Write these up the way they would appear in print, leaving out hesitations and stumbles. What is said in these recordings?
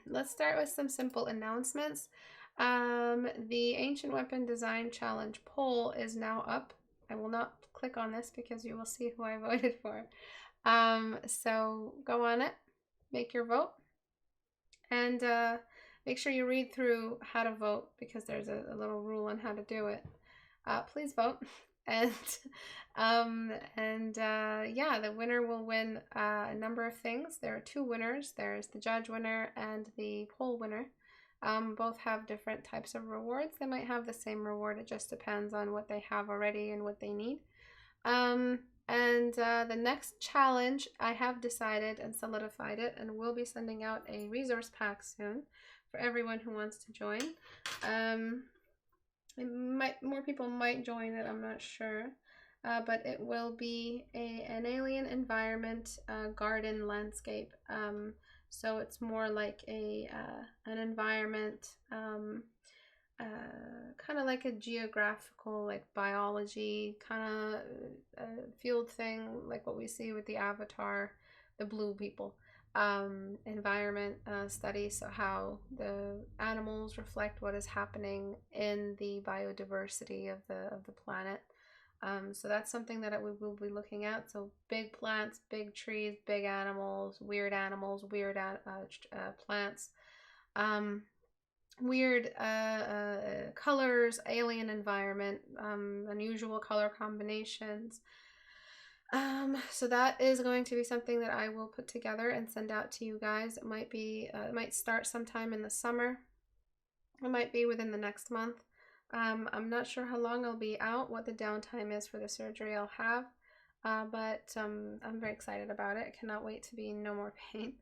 let's start with some simple announcements. The Ancient Weapon Design Challenge poll is now up. I will not click on this because you will see who I voted for. So go on it, make your vote, and make sure you read through how to vote because there's a little rule on how to do it. Please vote. And yeah, the winner will win a number of things. There are two winners. There's the judge winner and the poll winner. Both have different types of rewards. They might have the same reward. It just depends on what they have already and what they need. The next challenge, I have decided and solidified it, and we'll be sending out a resource pack soon for everyone who wants to join. More people might join it, I'm not sure. But it will be an alien environment, garden landscape. So it's more like an environment, kind of like a geographical, like biology kind of field thing, like what we see with the Avatar, the blue people. Environment study, so how the animals reflect what is happening in the biodiversity of the planet. So that's something that we will be looking at. So big plants, big trees, big animals, weird plants, weird colors, alien environment, unusual color combinations. So that is going to be something that I will put together and send out to you guys. It might be, it might start sometime in the summer. It might be within the next month. I'm not sure how long I'll be out, what the downtime is for the surgery I'll have, but I'm very excited about it. I cannot wait to be in no more pain.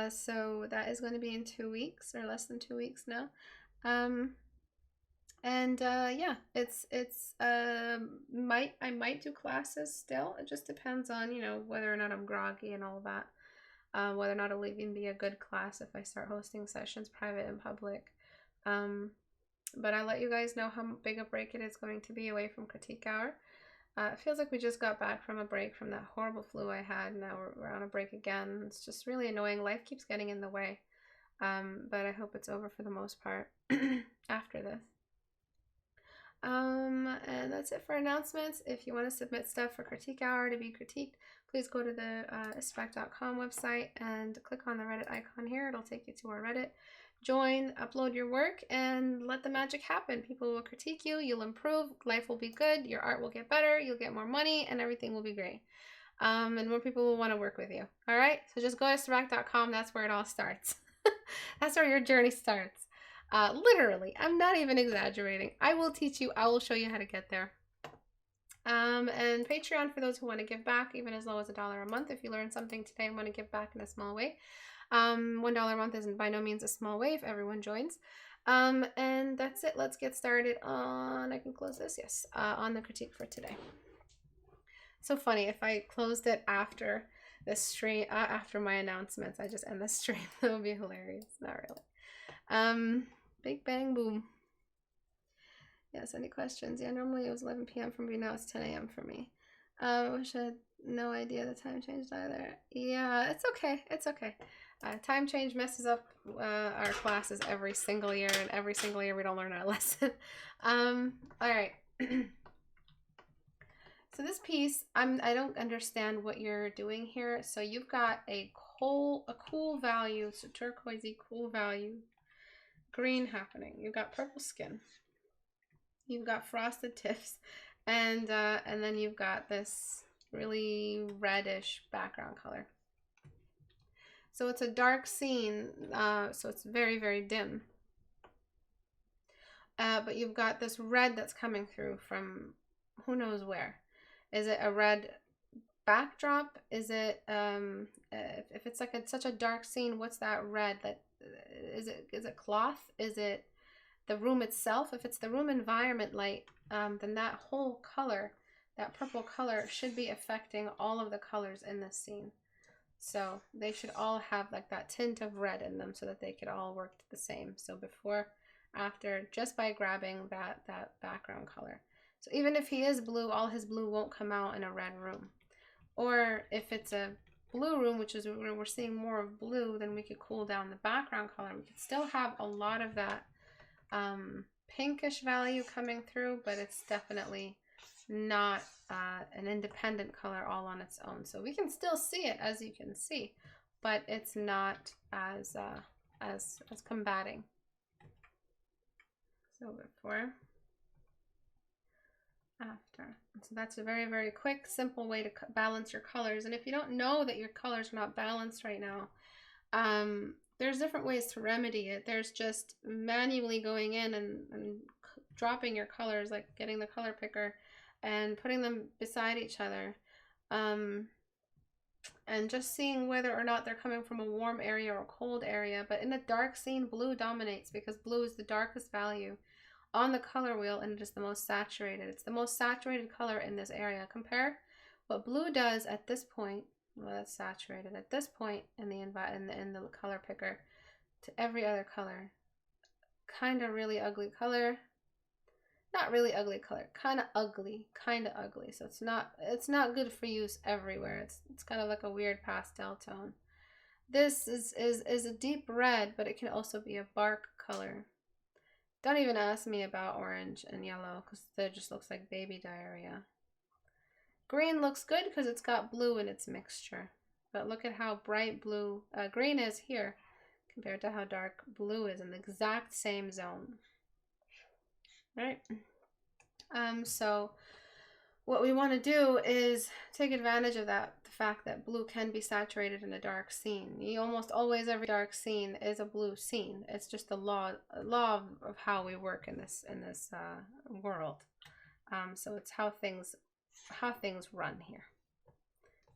So that is going to be in 2 weeks, or less than 2 weeks now. Yeah, I might do classes still. It just depends on, you know, whether or not I'm groggy and all that. Whether or not it'll even be a good class if I start hosting sessions private and public. But I'll let you guys know how big a break it is going to be away from Critique Hour. It feels like we just got back from a break from that horrible flu I had. Now we're on a break again. It's just really annoying. Life keeps getting in the way. But I hope it's over for the most part after this. And that's it for announcements. If you want to submit stuff for Critique Hour to be critiqued, please go to the istebrak.com website and click on the Reddit icon here. It'll take you to our Reddit. Join, upload your work, and let the magic happen. People will critique you, you'll improve, life will be good, your art will get better, you'll get more money, and everything will be great. And more people will want to work with you. All right? So just go to istebrak.com. That's where it all starts. That's where your journey starts. Literally, I'm not even exaggerating. I will teach you, I will show you how to get there. And Patreon for those who want to give back, even as low as $1 a month. If you learned something today and want to give back in a small way. $1 a month isn't by no means a small way if everyone joins. And that's it. Let's get started on, I can close this, yes, on the critique for today. So funny, if I closed it after the stream, after my announcements, I just end the stream. That would be hilarious. Not really. Big bang boom. Yes, any questions? Yeah, normally it was 11 p.m. for me. Now it's 10 a.m. for me. I wish I had no idea the time changed either. Yeah, it's okay. It's okay. Time change messes up our classes every single year, and every single year we don't learn our lesson. All right. So this piece, I don't understand what you're doing here. So you've got a cool value, so turquoisey cool value, green happening. You've got purple skin. You've got frosted tips, and then you've got this really reddish background color. So it's a dark scene, so it's very, very dim. But you've got this red that's coming through from who knows where. Is it a red backdrop? Is it if it's like such a dark scene, what's that red? That is it cloth? Is it the room itself? If it's the room environment light, then that whole color, that purple color, should be affecting all of the colors in this scene. So they should all have like that tint of red in them so that they could all work the same. So before, after, just by grabbing that background color. So even if he is blue, all his blue won't come out in a red room. Or if it's a blue room, which is where we're seeing more of blue, then we could cool down the background color. We could still have a lot of that pinkish value coming through, but it's definitely not an independent color all on its own. So we can still see it, as you can see, but it's not as combating. So before, after. So that's a very, very quick, simple way to balance your colors. And if you don't know that your colors are not balanced right now, there's different ways to remedy it. There's just manually going in and dropping your colors, like getting the color picker and putting them beside each other, and just seeing whether or not they're coming from a warm area or a cold area. But in a dark scene, blue dominates because blue is the darkest value on the color wheel, and it is the most saturated. It's the most saturated color in this area. Compare what blue does at this point. Well, that's saturated at this point in the color picker to every other color. Kind of really ugly color. Not really ugly color. Kind of ugly. So it's not good for use everywhere. It's kind of like a weird pastel tone. This is a deep red, but it can also be a bark color. Don't even ask me about orange and yellow because that just looks like baby diarrhea. Green looks good because it's got blue in its mixture. But look at how bright blue green is here compared to how dark blue is in the exact same zone. Right? So what we want to do is take advantage of the fact that blue can be saturated in a dark scene. Almost always every dark scene is a blue scene. It's just the law of how we work in this world. So it's how things run here.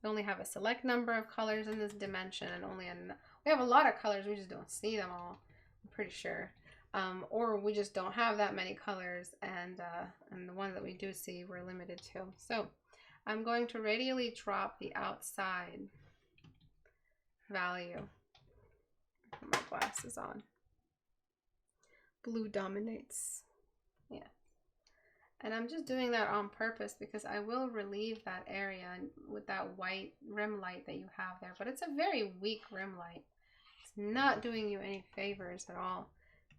We only have a select number of colors in this dimension, and we have a lot of colors. We just don't see them all, I'm pretty sure. Or we just don't have that many colors, and the ones that we do see, we're limited to. So I'm going to radially drop the outside value. Put my glasses on. Blue dominates. Yeah. And I'm just doing that on purpose because I will relieve that area with that white rim light that you have there. But it's a very weak rim light. It's not doing you any favors at all,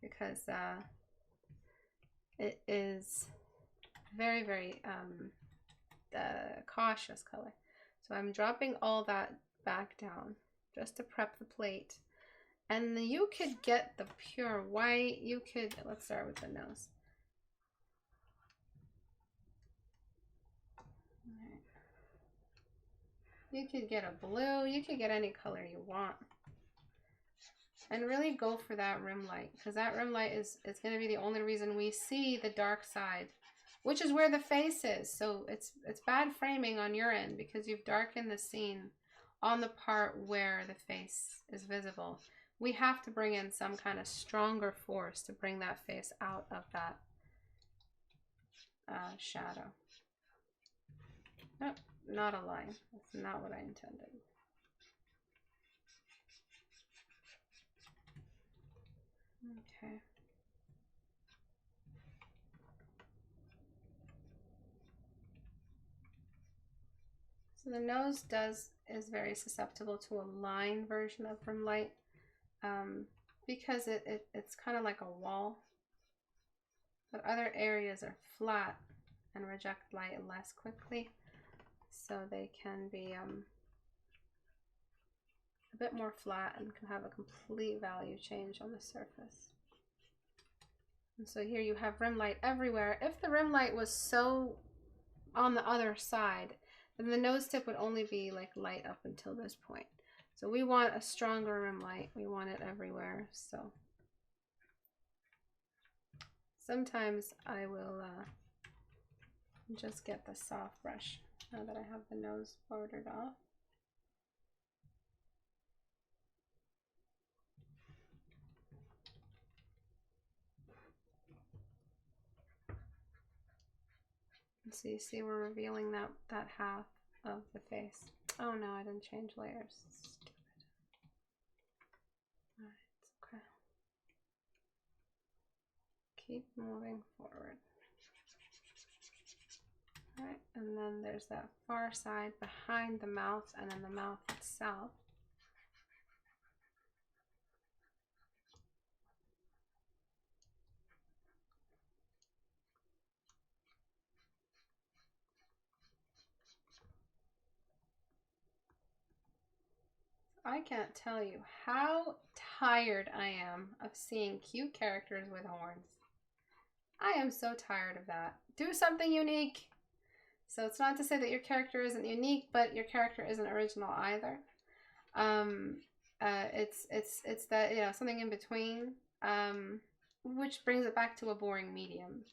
because it is very, very cautious color. So I'm dropping all that back down just to prep the plate. And you could get the pure white. You could, let's start with the nose. You could get a blue. You could get any color you want. And really go for that rim light, because that rim light is going to be the only reason we see the dark side, which is where the face is. So it's bad framing on your end because you've darkened the scene on the part where the face is visible. We have to bring in some kind of stronger force to bring that face out of that shadow. Nope, not a line. That's not what I intended. Okay. So the nose is very susceptible to a line version of rim light, because it's kind of like a wall. But other areas are flat and reject light less quickly, so they can be a bit more flat and can have a complete value change on the surface. And so here you have rim light everywhere. If the rim light was so on the other side, then the nose tip would only be like light up until this point. So we want a stronger rim light. We want it everywhere. So sometimes I will just get the soft brush now that I have the nose bordered off. So you see we're revealing that half of the face. Oh no, I didn't change layers. Stupid. Alright, it's okay. Keep moving forward. Right, and then there's that far side behind the mouth and then the mouth itself. I can't tell you how tired I am of seeing cute characters with horns. I am so tired of that. Do something unique. So it's not to say that your character isn't unique, but your character isn't original either. It's that, you know, something in between, which brings it back to a boring medium.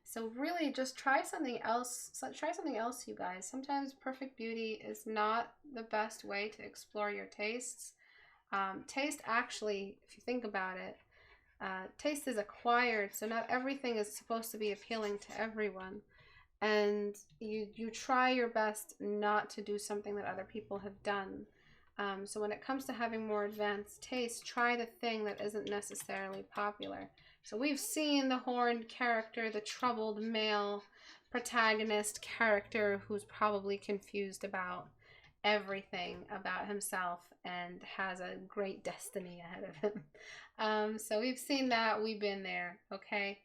So really, just try something else. Try something else, you guys. Sometimes perfect beauty is not the best way to explore your tastes. Taste actually, if you think about it, taste is acquired, so not everything is supposed to be appealing to everyone. And you try your best not to do something that other people have done. So when it comes to having more advanced taste, try the thing that isn't necessarily popular. So we've seen the horned character, the troubled male protagonist character who's probably confused about everything about himself and has a great destiny ahead of him. So we've seen that. We've been there, okay?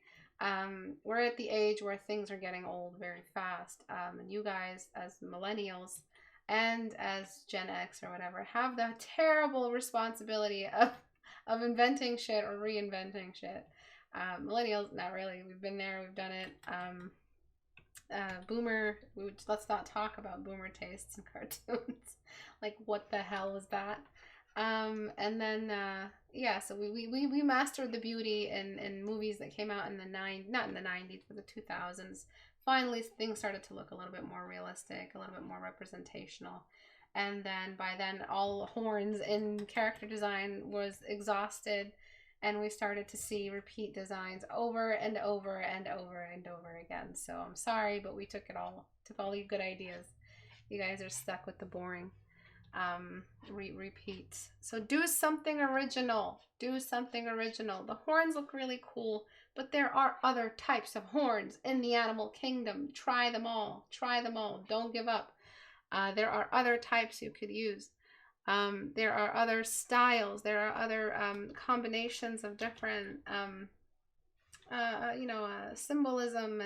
We're at the age where things are getting old very fast. And you guys, as millennials and as Gen X or whatever, have the terrible responsibility of inventing shit or reinventing shit. Millennials, not really. We've been there. We've done it. Boomer, let's not talk about boomer tastes in cartoons. Like, what the hell was that? And then yeah, so we mastered the beauty in movies that came out in the not in the 90s, but the 2000s. Finally, things started to look a little bit more realistic, a little bit more representational. And then by then, all horns in character design was exhausted, and we started to see repeat designs over and over and over and over again. So I'm sorry, but we took all the good ideas. You guys are stuck with the boring. Repeat. So do something original. Do something original. The horns look really cool, but there are other types of horns in the animal kingdom. Try them all. Try them all. Don't give up. There are other types you could use. There are other styles. There are other combinations of different symbolism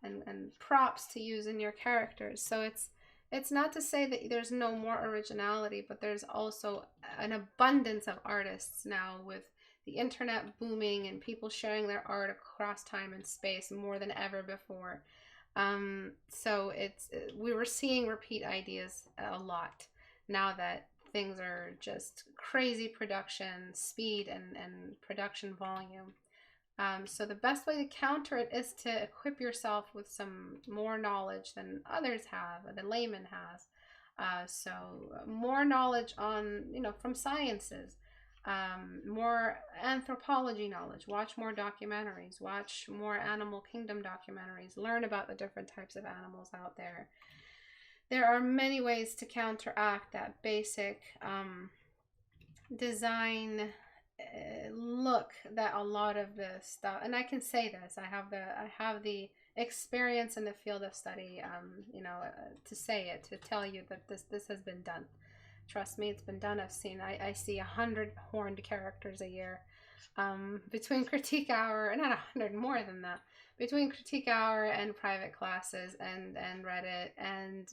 and props to use in your characters. So it's not to say that there's no more originality, but there's also an abundance of artists now, with the internet booming and people sharing their art across time and space more than ever before. So we were seeing repeat ideas a lot now that things are just crazy production speed and production volume. So the best way to counter it is to equip yourself with some more knowledge than others have, than layman has. So more knowledge on, from sciences, more anthropology knowledge. Watch more documentaries. Watch more animal kingdom documentaries. Learn about the different types of animals out there. There are many ways to counteract that basic design look that a lot of the stuff, and I can say this, I have the experience in the field of study, to say it, to tell you that this has been done. Trust me, it's been done. I see 100 horned characters a year, between Critique Hour, not 100, more than that, between Critique Hour and private classes and Reddit and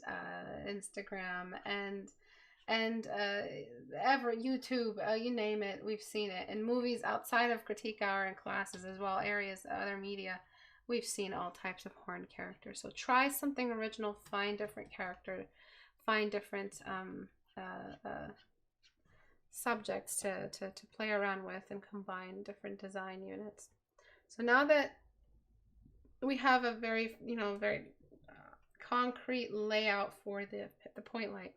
Instagram and ever YouTube, you name it, we've seen it. In movies outside of Critique Hour and classes as well, areas, other media, we've seen all types of horned characters. So try something original, find different character, find different subjects to play around with, and combine different design units. So now that we have a very concrete layout for the point light,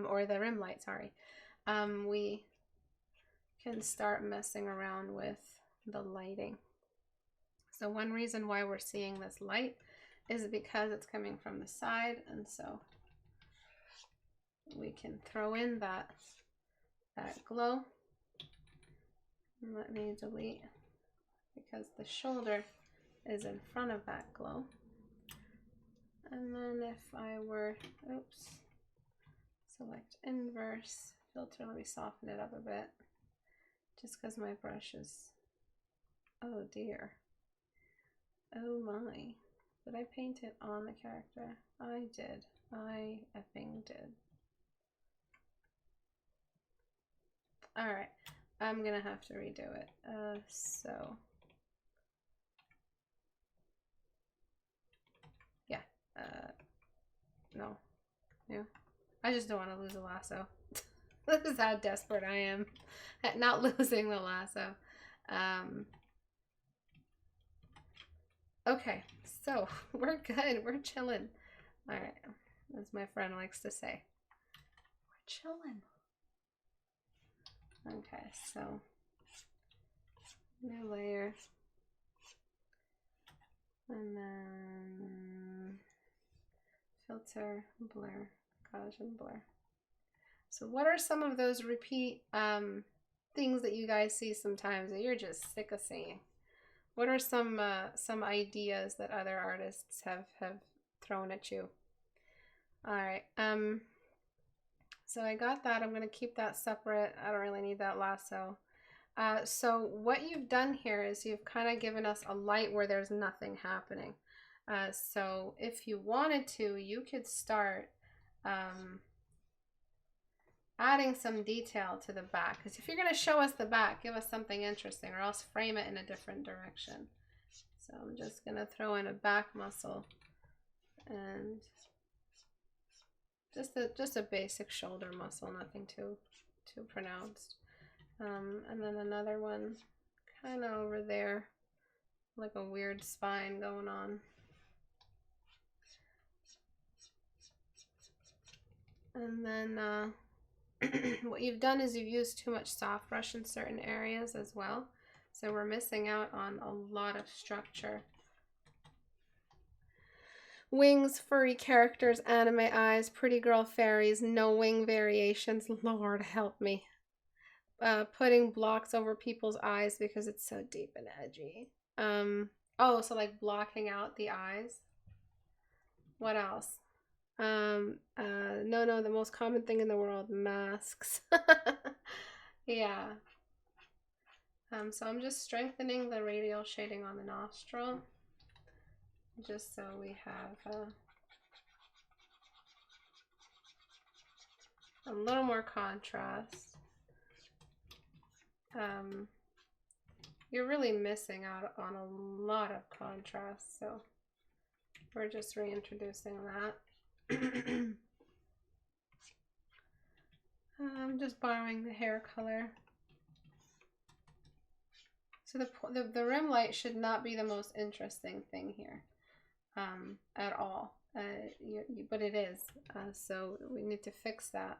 or the rim light, sorry, we can start messing around with the lighting. So one reason why we're seeing this light is because it's coming from the side, and so we can throw in that glow. And let me delete, because the shoulder is in front of that glow. And then if I were, oops, select inverse, filter, let me soften it up a bit, just because my brush is, oh dear, oh my, did I paint it on the character? I did, I effing did. All right, I'm gonna have to redo it, so. Yeah, no, I just don't want to lose a lasso. This is how desperate I am at not losing the lasso. Okay, so we're good. We're chilling. All right, as my friend likes to say, we're chilling. Okay, so new layer, and then filter, blur, Gaussian blur. So what are some of those repeat things that you guys see sometimes that you're just sick of seeing? What are some ideas that other artists have thrown at you? All right, so I got that. I'm gonna keep that separate. I don't really need that lasso. So what you've done here is you've kind of given us a light where there's nothing happening. So if you wanted to, you could start adding some detail to the back, because if you're going to show us the back, give us something interesting, or else frame it in a different direction. So I'm just going to throw in a back muscle and just a basic shoulder muscle, nothing too pronounced. And then another one kind of over there, like a weird spine going on. And then what you've done is you've used too much soft brush in certain areas as well. So we're missing out on a lot of structure. Wings, furry characters, anime eyes, pretty girl fairies, no wing variations. Lord help me. Putting blocks over people's eyes because it's so deep and edgy. Oh, so like blocking out the eyes. What else? No, the most common thing in the world, masks. Yeah. So I'm just strengthening the radial shading on the nostril, just so we have a little more contrast. You're really missing out on a lot of contrast, so we're just reintroducing that. I'm just borrowing the hair color. So the rim light should not be the most interesting thing here at all, but it is, so we need to fix that.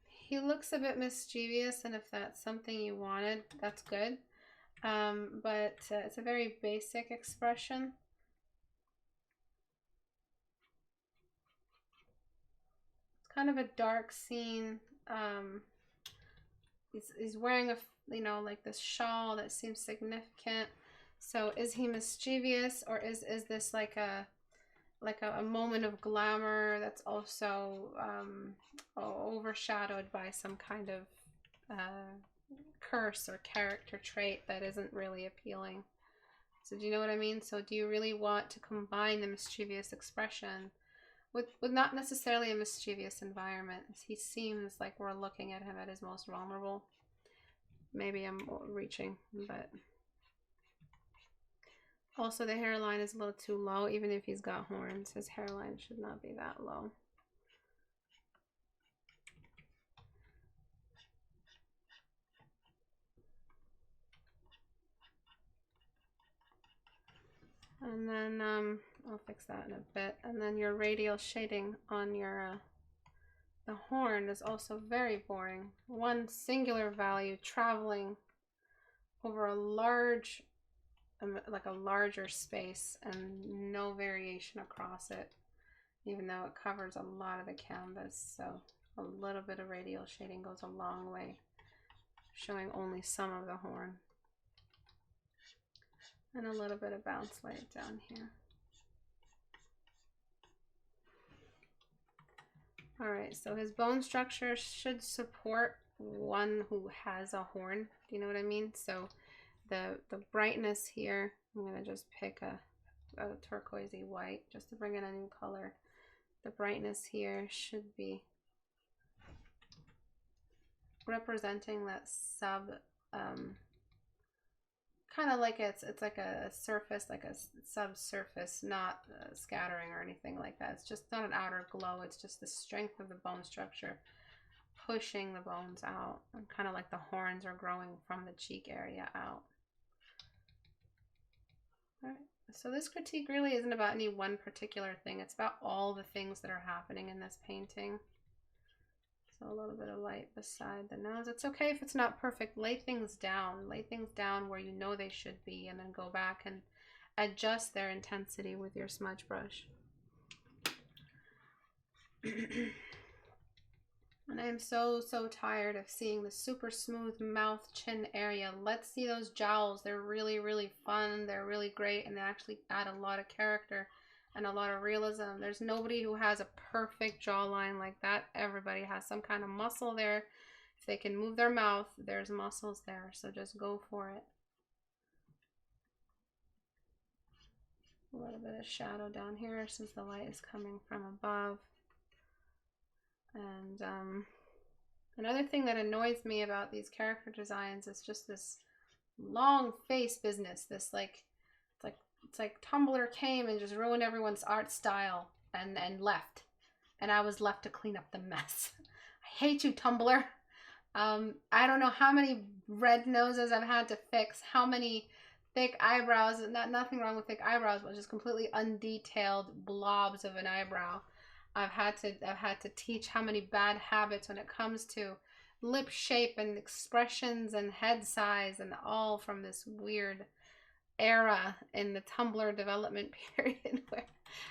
He looks a bit mischievous, and if that's something you wanted, that's good, but it's a very basic expression. It's kind of a dark scene. He's wearing a, like this shawl that seems significant. So is he mischievous, or is this like a moment of glamour that's also overshadowed by some kind of curse or character trait that isn't really appealing? So do you know what I mean? So do you really want to combine the mischievous expression with not necessarily a mischievous environment? He seems like we're looking at him at his most vulnerable. Maybe I'm reaching, but also the hairline is a little too low. Even if he's got horns, his hairline should not be that low. And then I'll fix that in a bit. And then your radial shading on your the horn is also very boring. One singular value traveling over a large, like a larger space, and no variation across it, even though it covers a lot of the canvas. So a little bit of radial shading goes a long way, showing only some of the horn. And a little bit of bounce light down here. All right, so his bone structure should support one who has a horn. Do you know what I mean? So the brightness here, I'm gonna just pick a turquoisey white just to bring in a new color. The brightness here should be representing that sub, kind of like it's like a surface, like a subsurface, not scattering or anything like that. It's just not an outer glow. It's just the strength of the bone structure pushing the bones out, and kind of like the horns are growing from the cheek area out. All right. So this critique really isn't about any one particular thing. It's about all the things that are happening in this painting. So a little bit of light beside the nose. It's okay if it's not perfect. Lay things down. Lay things down where you know they should be, and then go back and adjust their intensity with your smudge brush. And I am so tired of seeing the super smooth mouth, chin area. Let's see those jowls. They're really fun. They're really great, and they actually add a lot of character and a lot of realism. There's nobody who has a perfect jawline like that. Everybody has some kind of muscle there. If they can move their mouth, there's muscles there. So just go for it. A little bit of shadow down here since the light is coming from above. And another thing that annoys me about these character designs is just this long face business. This it's like Tumblr came and just ruined everyone's art style and left, and I was left to clean up the mess. I hate you, Tumblr. I don't know how many red noses I've had to fix, how many thick eyebrows. Nothing wrong with thick eyebrows, but just completely undetailed blobs of an eyebrow. I've had to teach how many bad habits when it comes to lip shape and expressions and head size, and all from this weird era in the Tumblr development period where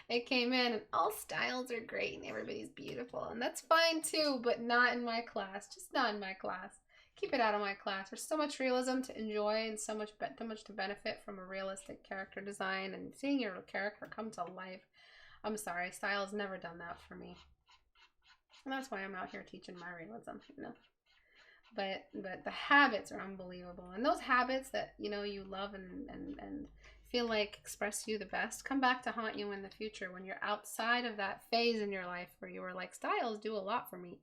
it came in and all styles are great and everybody's beautiful, and that's fine too, but not in my class. Just not in my class. Keep it out of my class. There's so much realism to enjoy and so much to benefit from a realistic character design and seeing your character come to life. I'm sorry, style's never done that for me. And that's why I'm out here teaching my realism, you know. But the habits are unbelievable. And those habits that, you know, you love and feel like express you the best come back to haunt you in the future when you're outside of that phase in your life where you were like, styles do a lot for me.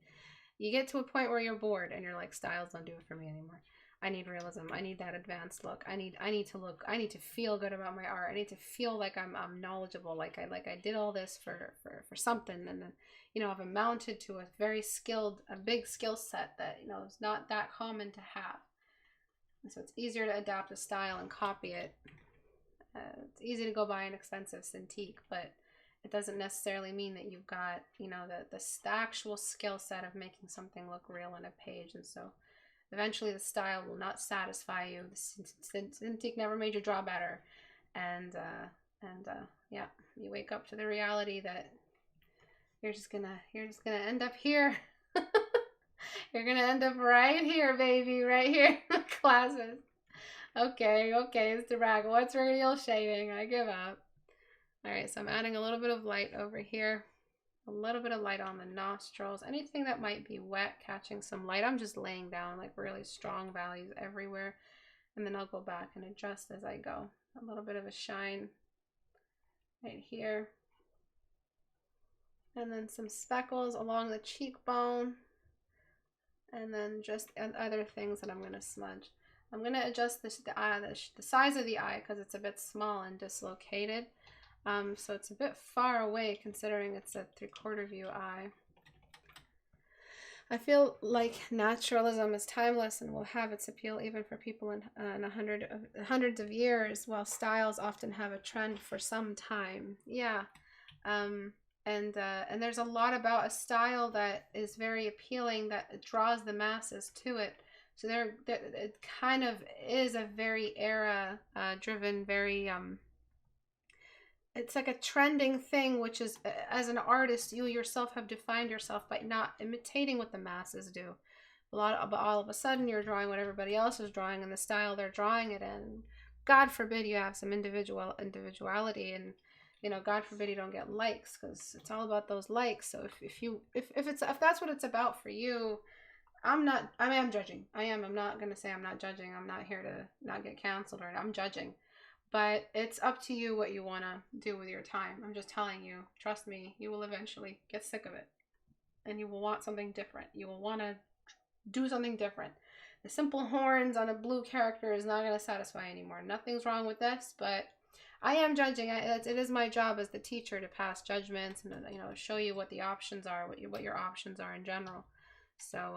You get to a point where you're bored and you're like, styles don't do it for me anymore. I need realism. I need that advanced look. I need to feel good about my art. I need to feel like I'm knowledgeable, like I did all this for something, and then, you know, I've amounted to a big skill set that, you know, is not that common to have. And so it's easier to adapt a style and copy it. It's easy to go buy an expensive Cintiq, but it doesn't necessarily mean that you've got, you know, the actual skill set of making something look real on a page. And so eventually the style will not satisfy you. The Cintiq never made you draw better. And yeah, you wake up to the reality that you're just gonna end up here. You're gonna end up right here, baby, right here in the classes. Okay, Istebrak, what's radial shading? I give up. All right, so I'm adding a little bit of light over here. A little bit of light on the nostrils. Anything that might be wet, catching some light. I'm just laying down like really strong values everywhere. And then I'll go back and adjust as I go. A little bit of a shine right here. And then some speckles along the cheekbone. And then just other things that I'm going to smudge. I'm going to adjust the size of the eye because it's a bit small and dislocated. So it's a bit far away considering it's a 3/4 view eye. I feel like naturalism is timeless and will have its appeal even for people in hundreds of years, while styles often have a trend for some time. Yeah. And there's a lot about a style that is very appealing, that draws the masses to it. So it kind of is a very era driven, very it's like a trending thing, which is, as an artist, you yourself have defined yourself by not imitating what the masses do. But all of a sudden you're drawing what everybody else is drawing in the style they're drawing it in. God forbid you have some individuality, and you know, God forbid you don't get likes, because it's all about those likes. So if that's what it's about for you, I mean, I'm judging. I'm not gonna say I'm not judging. I'm not here to not get canceled, or I'm judging. But it's up to you what you want to do with your time. I'm just telling you, trust me, you will eventually get sick of it. And you will want something different. You will want to do something different. The simple horns on a blue character is not going to satisfy anymore. Nothing's wrong with this, but I am judging. It is my job as the teacher to pass judgments and, you know, show you what the options are, what your options are in general. So,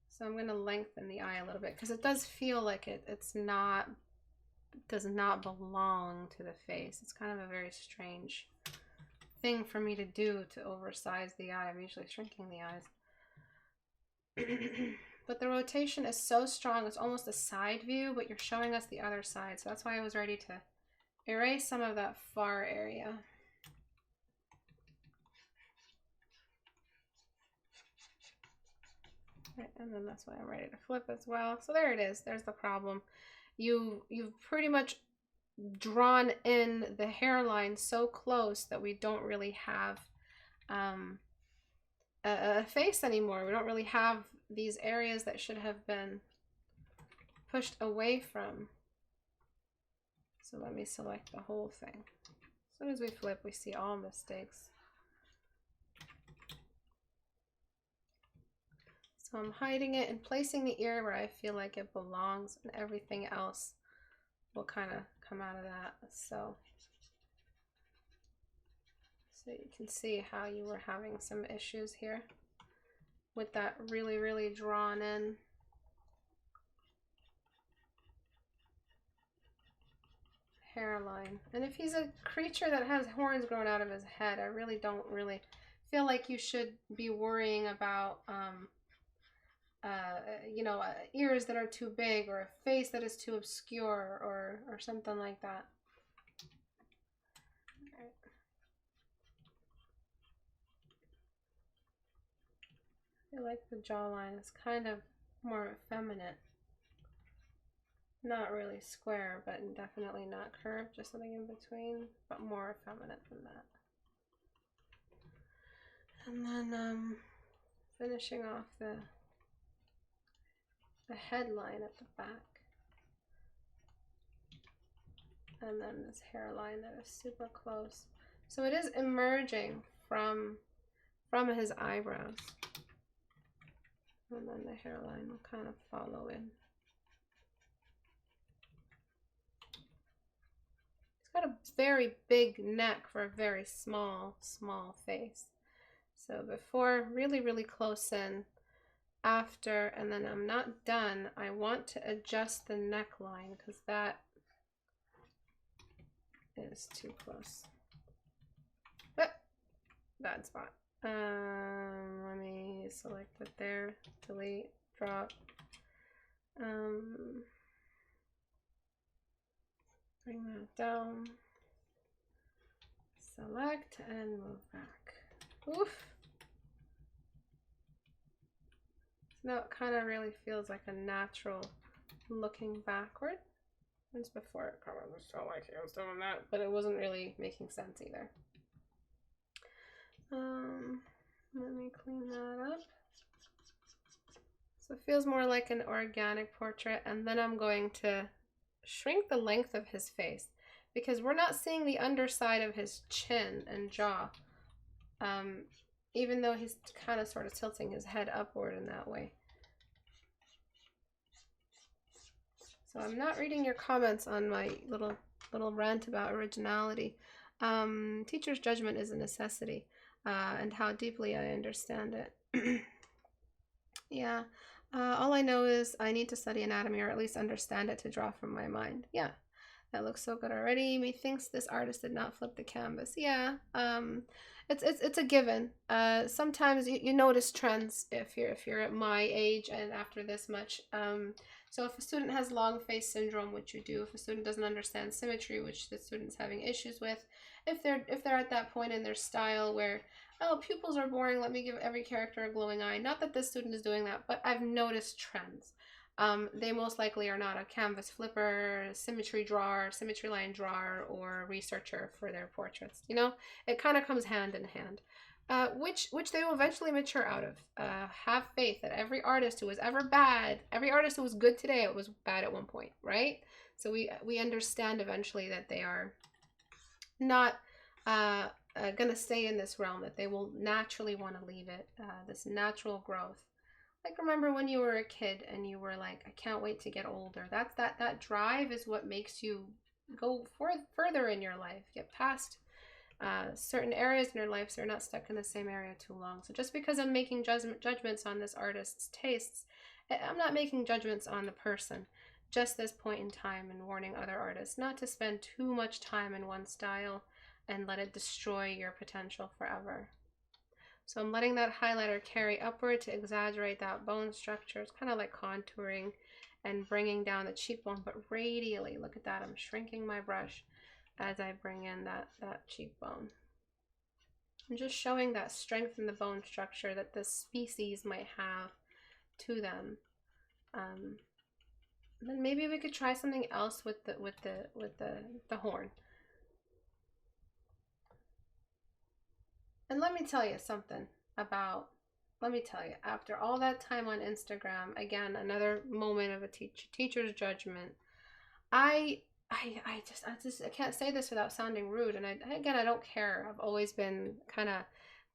So I'm going to lengthen the eye a little bit, because it does feel like it does not belong to the face. It's kind of a very strange thing for me to do, to oversize the eye. I'm usually shrinking the eyes. But the rotation is so strong, it's almost a side view, but you're showing us the other side. So that's why I was ready to erase some of that far area. Right, and then that's why I'm ready to flip as well. So there it is. There's the problem. You've pretty much drawn in the hairline so close that we don't really have a face anymore. We don't really have these areas that should have been pushed away from. So let me select the whole thing. As soon as we flip, we see all mistakes. So I'm hiding it and placing the ear where I feel like it belongs, and everything else will kind of come out of that. So you can see how you were having some issues here with that really, really drawn in hairline. And if he's a creature that has horns growing out of his head, I really don't feel like you should be worrying about you know, ears that are too big, or a face that is too obscure, or something like that. Right. I feel like the jawline is kind of more effeminate. Not really square, but definitely not curved, just something in between, but more effeminate than that. And then finishing off the headline at the back, and then this hairline that is super close. So it is emerging from his eyebrows, and then the hairline will kind of follow in. He's got a very big neck for a very small face. So before, really, really close in. After, and then I'm not done. I want to adjust the neckline, because that is too close. But bad spot. Let me select it there, delete, drop. Bring that down, select, and move back. Oof. Now it kind of really feels like a natural looking backward. Once before it kind of was so like I was doing that, but it wasn't really making sense either. Let me clean that up. So it feels more like an organic portrait, and then I'm going to shrink the length of his face, because we're not seeing the underside of his chin and jaw. Even though he's kind of sort of tilting his head upward in that way. So I'm not reading your comments on my little rant about originality. Teacher's judgment is a necessity, and how deeply I understand it. Yeah, all I know is I need to study anatomy, or at least understand it, to draw from my mind. Yeah, that looks so good already. Methinks this artist did not flip the canvas. Yeah, it's a given. Sometimes you notice trends if you're at my age and after this much. So if a student has long face syndrome, which you do, if a student doesn't understand symmetry, which the student's having issues with, if they're at that point in their style where oh, pupils are boring, let me give every character a glowing eye. Not that this student is doing that, but I've noticed trends. They most likely are not a canvas flipper, symmetry drawer, symmetry line drawer, or researcher for their portraits. You know, it kind of comes hand in hand, which they will eventually mature out of. Have faith that every artist who was ever bad, every artist who was good today, was bad at one point, right? So we understand eventually that they are not going to stay in this realm, that they will naturally want to leave it, this natural growth. Like, remember when you were a kid and you were like, I can't wait to get older. That drive is what makes you go further in your life, get past certain areas in your life so you're not stuck in the same area too long. So just because I'm making judgments on this artist's tastes, I'm not making judgments on the person. Just this point in time, and warning other artists not to spend too much time in one style and let it destroy your potential forever. So I'm letting that highlighter carry upward to exaggerate that bone structure. It's kind of like contouring and bringing down the cheekbone, but radially. Look at that. I'm shrinking my brush as I bring in that cheekbone. I'm just showing that strength in the bone structure that this species might have to them. Then maybe we could try something else with the horn. And let me tell you something about, after all that time on Instagram, again, another moment of a teacher's judgment, I can't say this without sounding rude. And I don't care. I've always been kind of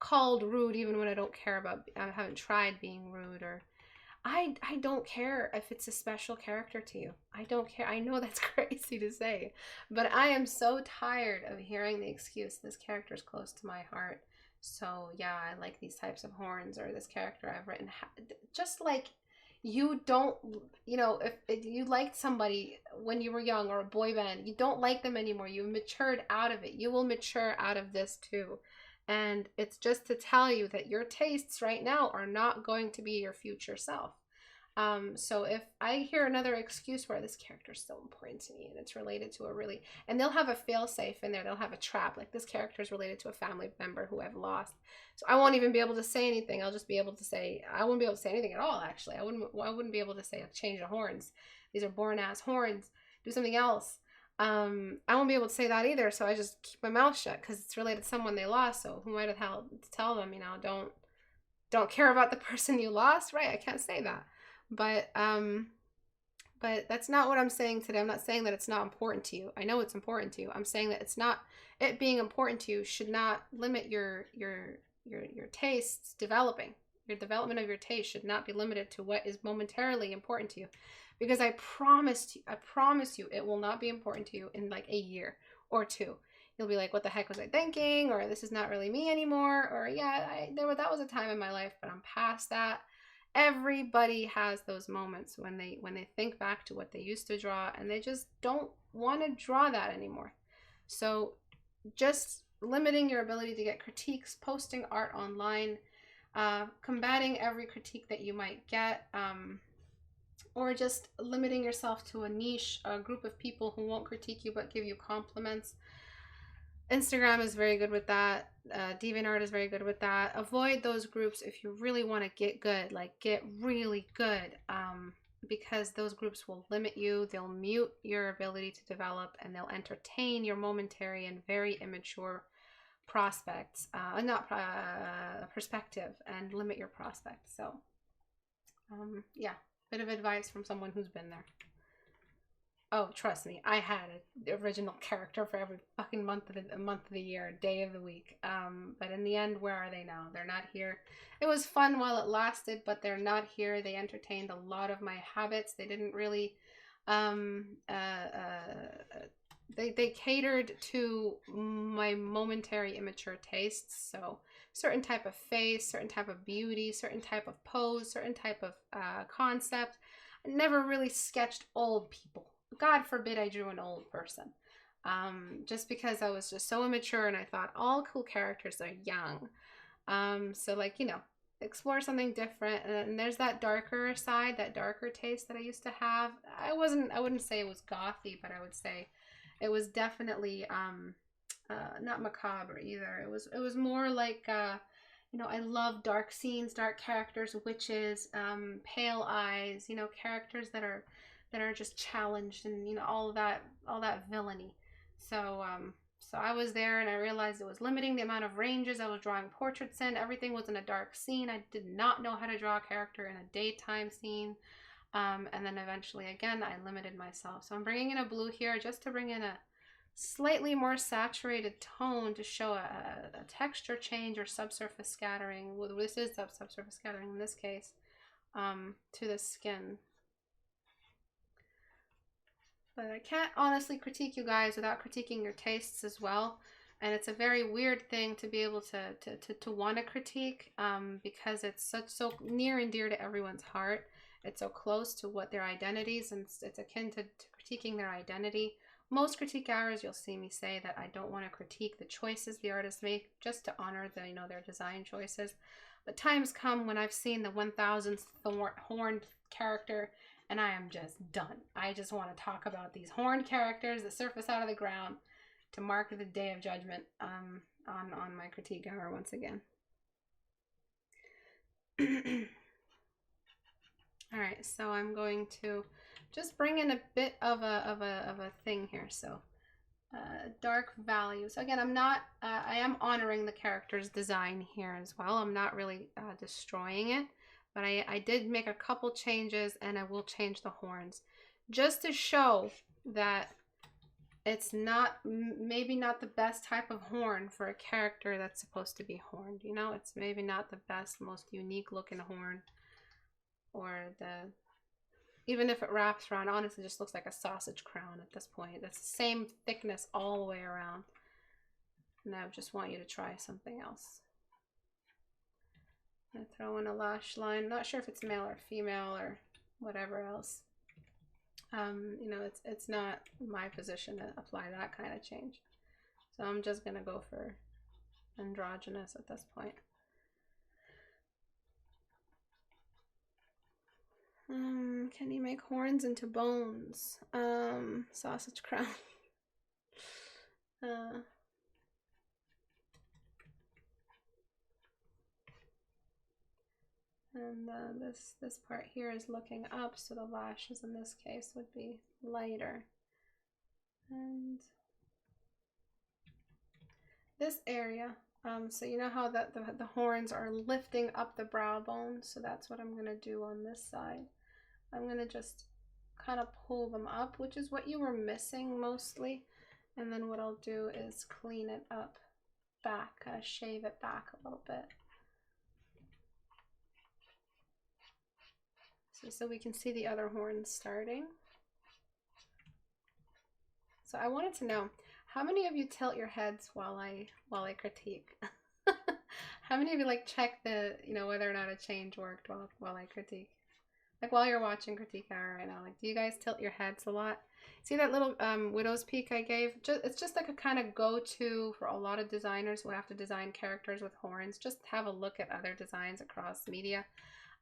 called rude, even when I don't care about, I haven't tried being rude, or I don't care if it's a special character to you. I don't care. I know that's crazy to say, but I am so tired of hearing the excuse, this character is close to my heart, so yeah, I like these types of horns, or this character I've written. Just like, you don't, you know, if you liked somebody when you were young, or a boy band, you don't like them anymore. You've matured out of it. You will mature out of this too. And it's just to tell you that your tastes right now are not going to be your future self. So if I hear another excuse where this character is so important to me and it's related to a really, and they'll have a fail-safe in there, they'll have a trap, like this character is related to a family member who I've lost. So I won't even be able to say anything. I'll just be able to say, I wouldn't be able to say anything at all, actually. I wouldn't be able to say, change the horns. These are boring-ass horns. Do something else. I won't be able to say that either, so I just keep my mouth shut because it's related to someone they lost. So who might have held to tell them, you know, don't care about the person you lost, right? I can't say that. But that's not what I'm saying today. I'm not saying that it's not important to you. I know it's important to you. I'm saying that it's not, it being important to you should not limit your tastes developing. Your development of your taste should not be limited to what is momentarily important to you. Because I promise you, it will not be important to you in like a year or two. You'll be like, what the heck was I thinking? Or this is not really me anymore. Or yeah, that was a time in my life, but I'm past that. Everybody has those moments when they think back to what they used to draw and they just don't want to draw that anymore. So just limiting your ability to get critiques, posting art online, combating every critique that you might get, or just limiting yourself to a niche, a group of people who won't critique you but give you compliments. Instagram is very good with that. DeviantArt is very good with that. Avoid those groups if you really want to get good, like get really good, because those groups will limit you. They'll mute your ability to develop, and they'll entertain your momentary and very immature prospects, perspective, and limit your prospects. So, yeah, bit of advice from someone who's been there. Oh, trust me, I had an original character for every fucking month of the year, day of the week. But in the end, where are they now? They're not here. It was fun while it lasted, but they're not here. They entertained a lot of my habits. They didn't really, they catered to my momentary immature tastes. So certain type of face, certain type of beauty, certain type of pose, certain type of concept. I never really sketched old people. God forbid I drew an old person, just because I was just so immature and I thought all cool characters are young. So like, you know, explore something different. And there's that darker side, that darker taste that I used to have. I wouldn't say it was gothy, but I would say it was definitely not macabre either. It was more like you know, I love dark scenes, dark characters, witches, pale eyes, you know, characters that are just challenged, and you know, all that villainy. So so I was there and I realized it was limiting the amount of ranges I was drawing portraits in. Everything was in a dark scene. I did not know how to draw a character in a daytime scene. And then eventually, again, I limited myself. So I'm bringing in a blue here just to bring in a slightly more saturated tone to show a texture change or subsurface scattering. Well, this is subsurface scattering in this case, to the skin. But I can't honestly critique you guys without critiquing your tastes as well. And it's a very weird thing to be able to want to critique, because it's so near and dear to everyone's heart. It's so close to what their identities, and it's akin to critiquing their identity. Most critique hours, you'll see me say that I don't want to critique the choices the artists make, just to honor the, you know, their design choices. But times come when I've seen the 1000th horned character and I am just done. I just want to talk about these horned characters that surface out of the ground to mark the day of judgment, on my critique hour once again. All right, so I'm going to just bring in a bit of a thing here. So dark value. So again, I am honoring the character's design here as well. I'm not really destroying it, but I did make a couple changes, and I will change the horns just to show that it's maybe not the best type of horn for a character that's supposed to be horned. You know, it's maybe not the best, most unique looking horn, or even if it wraps around, honestly, just looks like a sausage crown at this point. That's the same thickness all the way around. And I just want you to try something else. I'm gonna throw in a lash line. Not sure if it's male or female or whatever else. You know, it's not my position to apply that kind of change. So I'm just gonna go for androgynous at this point. Can you make horns into bones? Sausage crown. And this part here is looking up, so the lashes in this case would be lighter. And this area, so you know how the horns are lifting up the brow bone, so that's what I'm gonna do on this side. I'm gonna just kind of pull them up, which is what you were missing mostly. And then what I'll do is clean it up back, kind of shave it back a little bit. So we can see the other horns starting. So I wanted to know, how many of you tilt your heads while I critique? How many of you like check the, you know, whether or not a change worked while I critique? Like while you're watching Critique Hour right now, like do you guys tilt your heads a lot? See that little widow's peak I gave? It's just like a kind of go-to for a lot of designers who have to design characters with horns. Just have a look at other designs across media.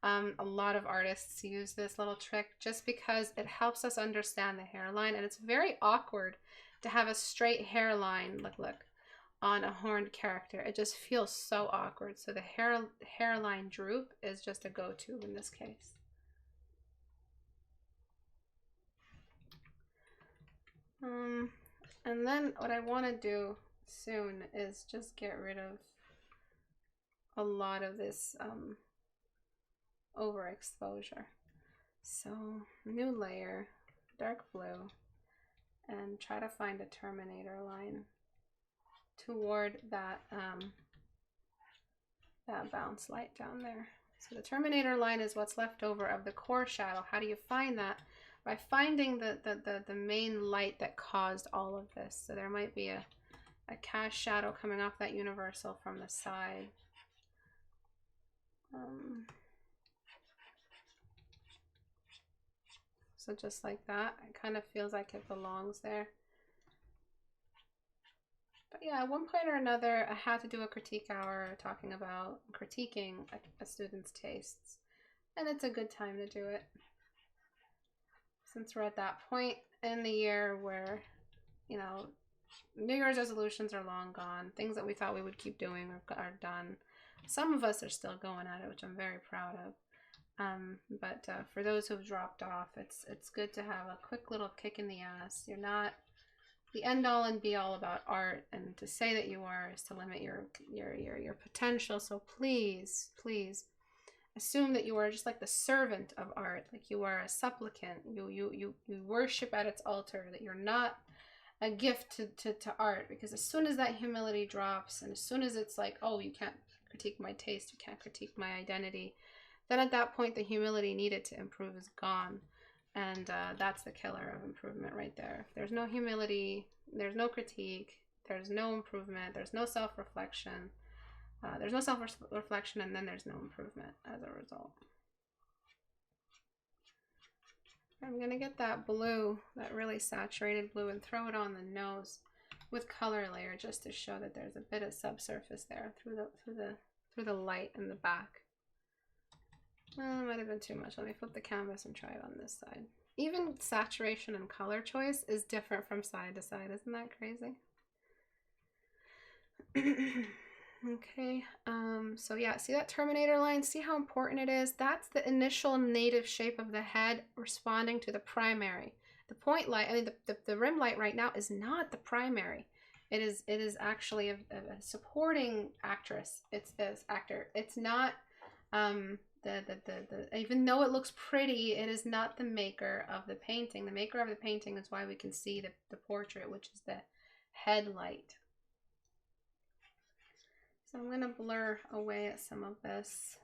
A lot of artists use this little trick just because it helps us understand the hairline, and it's very awkward to have a straight hairline, look, on a horned character. It just feels so awkward. So the hairline droop is just a go-to in this case. And then what I want to do soon is just get rid of a lot of this overexposure. So new layer, dark blue, and try to find a terminator line toward that that bounce light down there. So the terminator line is what's left over of the core shadow. How do you find that? By finding the main light that caused all of this. So there might be a cast shadow coming off that universal from the side. So just like that, it kind of feels like it belongs there. But yeah, at one point or another, I had to do a critique hour talking about critiquing a student's tastes. And it's a good time to do it. Since we're at that point in the year where, you know, New Year's resolutions are long gone. Things that we thought we would keep doing are done. Some of us are still going at it, which I'm very proud of. But for those who've dropped off, it's good to have a quick little kick in the ass. You're not the end all and be all about art, and to say that you are is to limit your potential. So please, please assume that you are just like the servant of art, like you are a supplicant. You worship at its altar, that you're not a gift to art, because as soon as that humility drops, and as soon as it's like, oh, you can't critique my taste, you can't critique my identity, then at that point the humility needed to improve is gone. And that's the killer of improvement right there. If there's no humility, there's no critique, there's no improvement, there's no self-reflection. There's no self-reflection, and then there's no improvement as a result. I'm going to get that blue, that really saturated blue, and throw it on the nose with color layer, just to show that there's a bit of subsurface there through the light in the back. Well, it might have been too much. Let me flip the canvas and try it on this side. Even saturation and color choice is different from side to side. Isn't that crazy? Okay, so yeah, see that terminator line? See how important it is? That's the initial native shape of the head responding to the primary. The point light, I mean, the rim light right now is not the primary. It is actually a supporting actress. It's this actor. It's not even though it looks pretty, it is not the maker of the painting. The maker of the painting is why we can see the portrait, which is the headlight. So I'm going to blur away at some of this.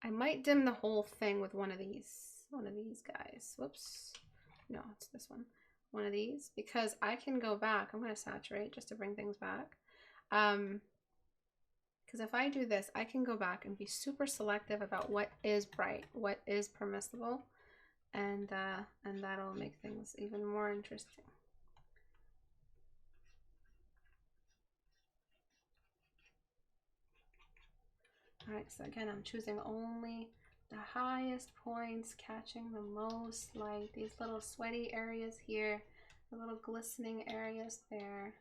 I might dim the whole thing with one of these guys. Whoops. No, it's this one. One of these, because I can go back. I'm going to saturate just to bring things back. Because if I do this, I can go back and be super selective about what is bright, what is permissible, and that'll make things even more interesting. All right, so again, I'm choosing only the highest points, catching the most light. These little sweaty areas here, the little glistening areas there.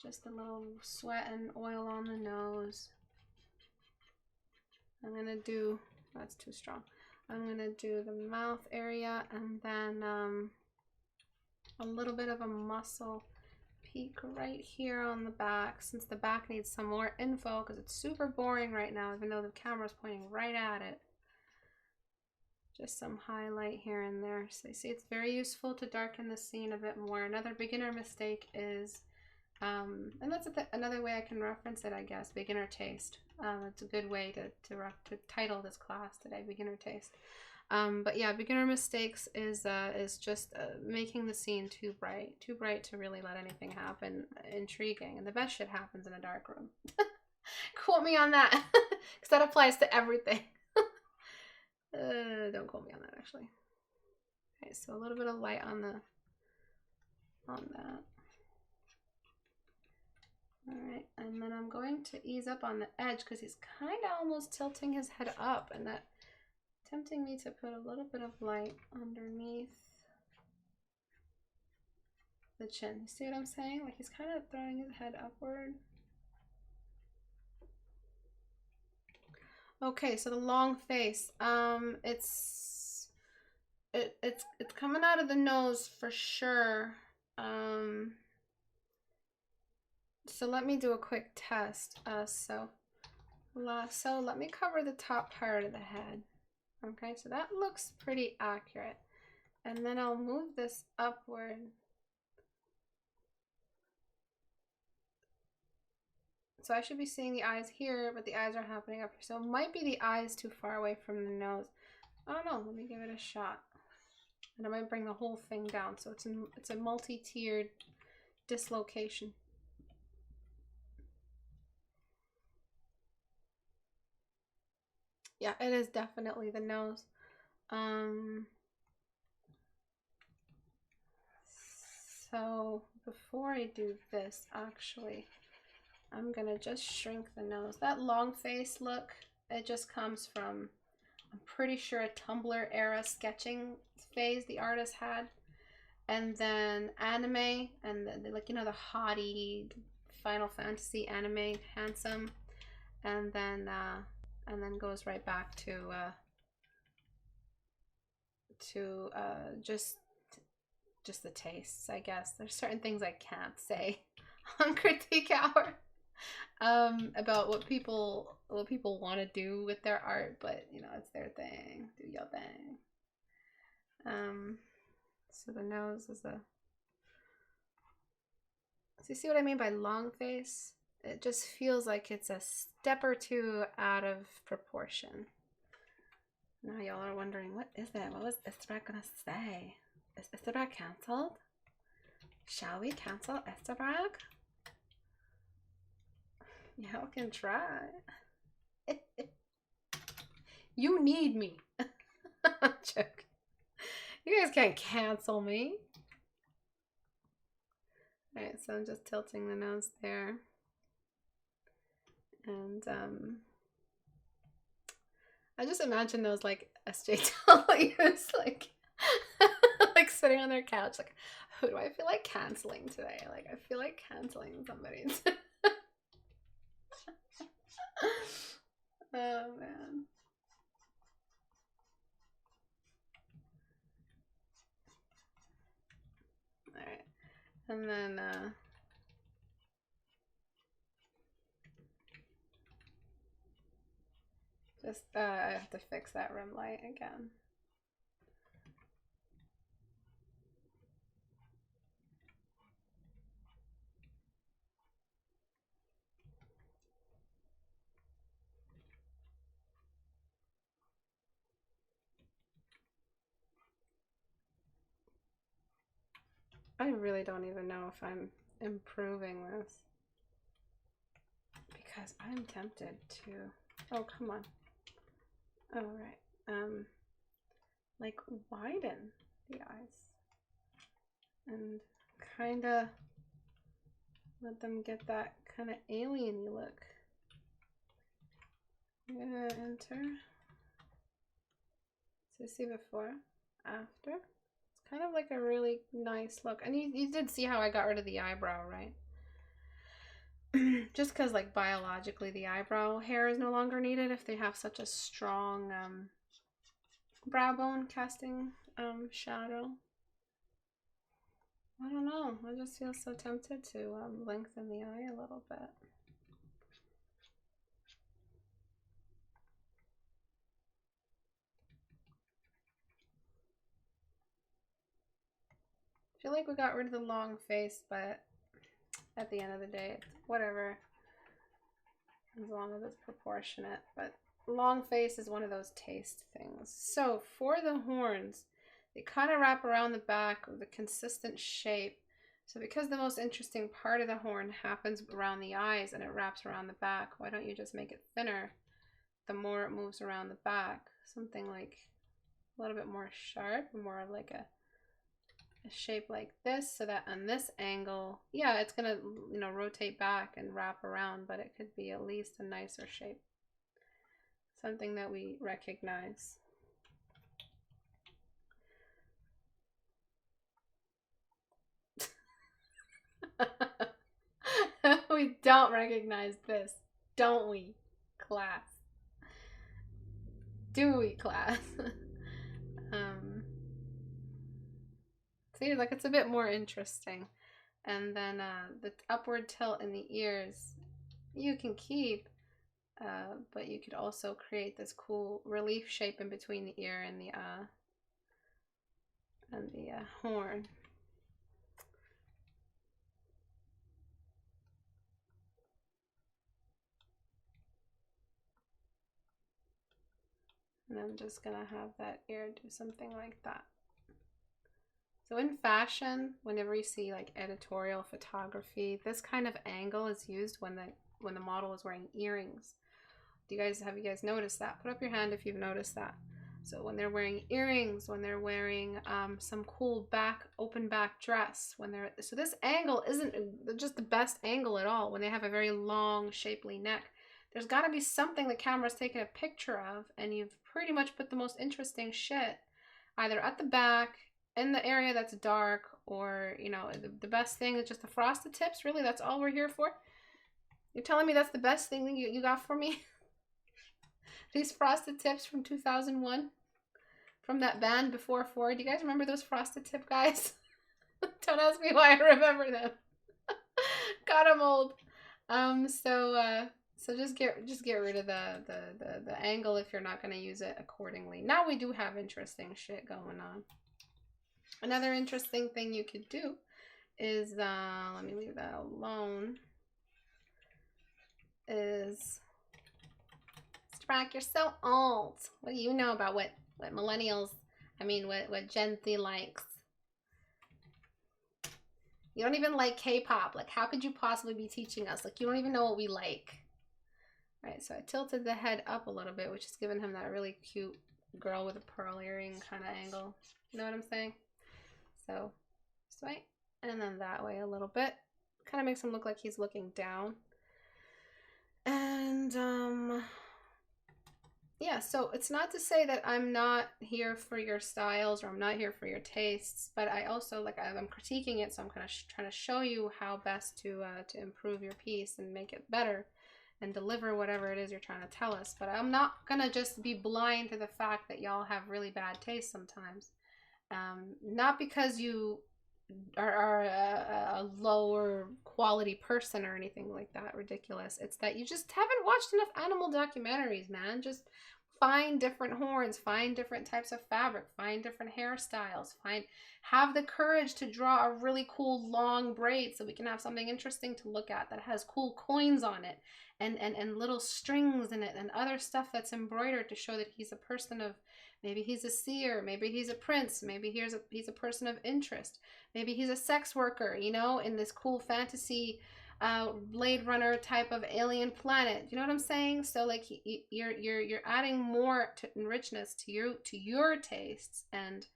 Just a little sweat and oil on the nose. I'm gonna do, that's too strong. I'm gonna do the mouth area, and then a little bit of a muscle peak right here on the back, since the back needs some more info, because it's super boring right now, even though the camera's pointing right at it. Just some highlight here and there. So you see, it's very useful to darken the scene a bit more. Another beginner mistake is and that's another way I can reference it, I guess, beginner taste. It's a good way to title this class today, beginner taste. But yeah, beginner mistakes is just making the scene too bright to really let anything happen intriguing. And the best shit happens in a dark room. Quote me on that, because that applies to everything. Don't quote me on that, actually. Okay, so a little bit of light on that. All right, and then I'm going to ease up on the edge, because he's kind of almost tilting his head up, and that tempting me to put a little bit of light underneath the chin. You see what I'm saying? Like, he's kind of throwing his head upward. Okay, so the long face. It's coming out of the nose for sure. So let me do a quick test. So let me cover the top part of the head. Okay, so that looks pretty accurate. And then I'll move this upward. So I should be seeing the eyes here, but the eyes are happening up here. So it might be the eyes too far away from the nose. I don't know, let me give it a shot. And I might bring the whole thing down. So it's a multi-tiered dislocation. Yeah, it is definitely the nose. So before I do this, actually, I'm gonna just shrink the nose. That long face look, it just comes from, I'm pretty sure, a Tumblr era sketching phase the artist had. And then anime, and the like, you know, the haughty Final Fantasy anime handsome, and then goes right back to just the tastes, I guess. There's certain things I can't say on Critique Hour about what people want to do with their art, but you know, it's their thing. Do your thing. So the nose is a. So you see what I mean by long face? It just feels like it's a step or two out of proportion. Now y'all are wondering, what is it? What was Istebrak gonna say? Is Istebrak cancelled? Shall we cancel Istebrak? Y'all can try. You need me. I'm joking. You guys can't cancel me. Alright, so I'm just tilting the nose there. And I just imagine those like SJWs like like sitting on their couch like, who do I feel like canceling today? Like I feel like canceling somebody. Oh man. Alright. And then just I have to fix that rim light again. I really don't even know if I'm improving this, because I'm tempted to, oh come on, all right, like widen the eyes and kind of let them get that kind of alien-y look. I'm gonna enter, so see before, after. Kind of like a really nice look. And you did see how I got rid of the eyebrow, right? Just because like biologically the eyebrow hair is no longer needed if they have such a strong brow bone casting shadow. I don't know. I just feel so tempted to lengthen the eye a little bit. I feel like we got rid of the long face, but at the end of the day, it's whatever, as long as it's proportionate. But long face is one of those taste things. So for the horns, they kind of wrap around the back with a consistent shape. So because the most interesting part of the horn happens around the eyes and it wraps around the back, why don't you just make it thinner the more it moves around the back? Something like a little bit more sharp, more like a shape like this, so that on this angle, yeah, it's gonna, you know, rotate back and wrap around, but it could be at least a nicer shape, something that we recognize. We don't recognize this, don't we, class? Do we, class? See, like it's a bit more interesting. And then the upward tilt in the ears you can keep, but you could also create this cool relief shape in between the ear and the horn. And I'm just gonna have that ear do something like that. So in fashion, whenever you see like editorial photography, this kind of angle is used when the model is wearing earrings. Have you guys noticed that? Put up your hand if you've noticed that. So when they're wearing earrings, when they're wearing some cool open back dress, so this angle isn't just the best angle at all. When they have a very long, shapely neck, there's got to be something the camera's taken a picture of, and you've pretty much put the most interesting shit either at the back, in the area that's dark, or, you know, the best thing is just the frosted tips. Really, that's all we're here for? You're telling me that's the best thing you got for me? These frosted tips from 2001? From that band Before Four. Do you guys remember those frosted tip guys? Don't ask me why I remember them. God, I'm old. So just get rid of the angle if you're not going to use it accordingly. Now we do have interesting shit going on. Another interesting thing you could do is, let me leave that alone, is, Istebrak, you're so old. What do you know about what millennials, what Gen Z likes? You don't even like K-pop. Like, how could you possibly be teaching us? Like, you don't even know what we like. All right, so I tilted the head up a little bit, which is giving him that really cute girl with a pearl earring kind of angle. You know what I'm saying? So this way, and then that way a little bit. Kind of makes him look like he's looking down. And yeah, so it's not to say that I'm not here for your styles or I'm not here for your tastes, but I also, like, I'm critiquing it, so I'm kind of trying to show you how best to improve your piece and make it better and deliver whatever it is you're trying to tell us. But I'm not gonna just be blind to the fact that y'all have really bad taste sometimes. Not because you are a lower quality person or anything like that ridiculous. It's that you just haven't watched enough animal documentaries, man. Just find different horns, find different types of fabric, find different hairstyles, have the courage to draw a really cool long braid so we can have something interesting to look at that has cool coins on it and little strings in it and other stuff that's embroidered to show that he's a person of, maybe he's a seer, maybe he's a prince, maybe he's a person of interest, maybe he's a sex worker, you know, in this cool fantasy Blade Runner type of alien planet. You know what I'm saying? So like you're adding more to richness to your tastes and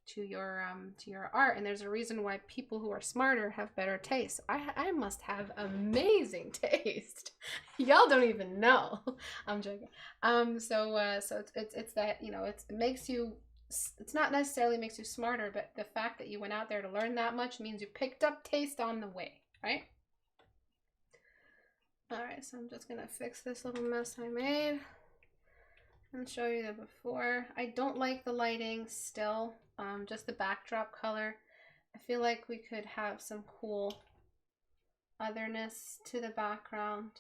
to your art, and there's a reason why people who are smarter have better taste. I must have amazing taste. Y'all don't even know. I'm joking. So it's that, you know, it makes you, it's not necessarily makes you smarter, but the fact that you went out there to learn that much means you picked up taste on the way, right? All right, so I'm just gonna fix this little mess I made and show you the before. I don't like the lighting still, just the backdrop color. I feel like we could have some cool otherness to the background.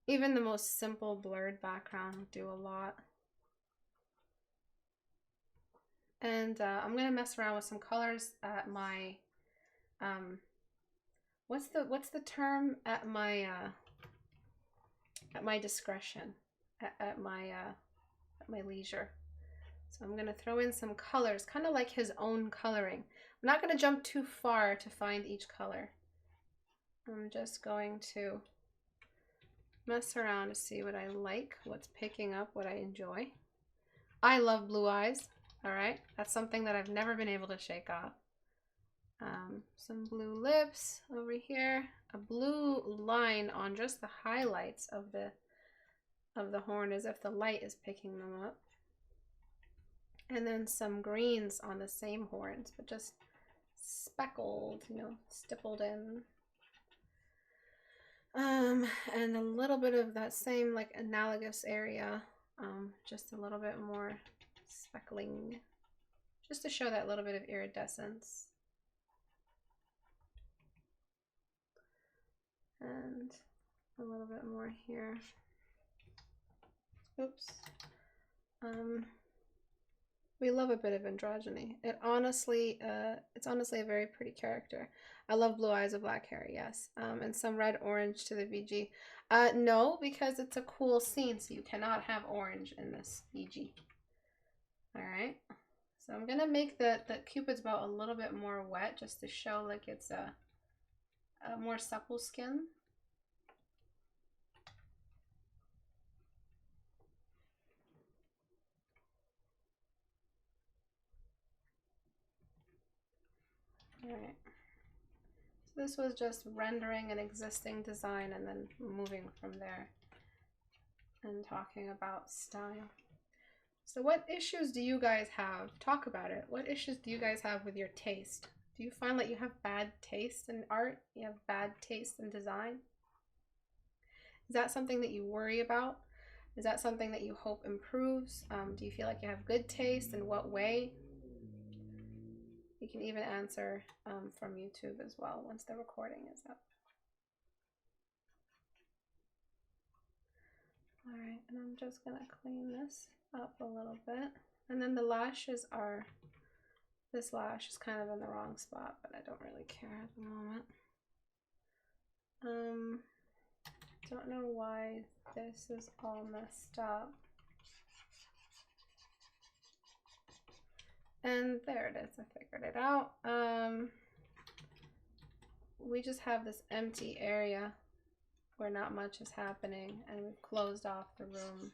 Even the most simple blurred background would do a lot. And I'm gonna mess around with some colors at my, what's the term, at my discretion, at my leisure. So I'm gonna throw in some colors, kind of like his own coloring. I'm not gonna jump too far to find each color. I'm just going to mess around to see what I like, what's picking up, what I enjoy. I love blue eyes. All right, that's something that I've never been able to shake off. Some blue lips over here, a blue line on just the highlights of the horn as if the light is picking them up. And then some greens on the same horns, but just speckled, you know, stippled in. And a little bit of that same, like, analogous area, just a little bit more speckling, just to show that little bit of iridescence. And a little bit more here. Oops. We love a bit of androgyny. It's honestly a very pretty character. I love blue eyes with black hair, yes. And some red orange to the VG. No, because it's a cool scene, so you cannot have orange in this VG. All right. So I'm gonna make the Cupid's bow a little bit more wet, just to show like it's a more supple skin. All right. So this was just rendering an existing design and then moving from there and talking about style. So what issues do you guys have? Talk about it. What issues do you guys have with your taste? Do you find that you have bad taste in art? You have bad taste in design? Is that something that you worry about? Is that something that you hope improves? Do you feel like you have good taste? In what way? You can even answer from YouTube as well once the recording is up. All right, and I'm just gonna clean this up a little bit. And then the lashes are, this lash is kind of in the wrong spot, but I don't really care at the moment. Don't know why this is all messed up. And there it is, I figured it out. We just have this empty area where not much is happening, and we've closed off the room,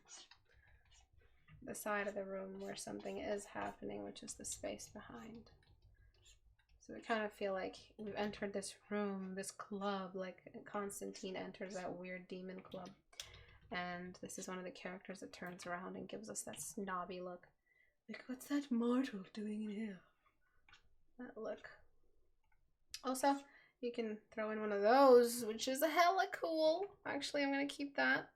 the side of the room where something is happening, which is the space behind. So we kind of feel like we've entered this room, this club, like Constantine enters that weird demon club. And this is one of the characters that turns around and gives us that snobby look. Like, what's that mortal doing in here? That look. Also, you can throw in one of those, which is a hella cool. Actually, I'm going to keep that.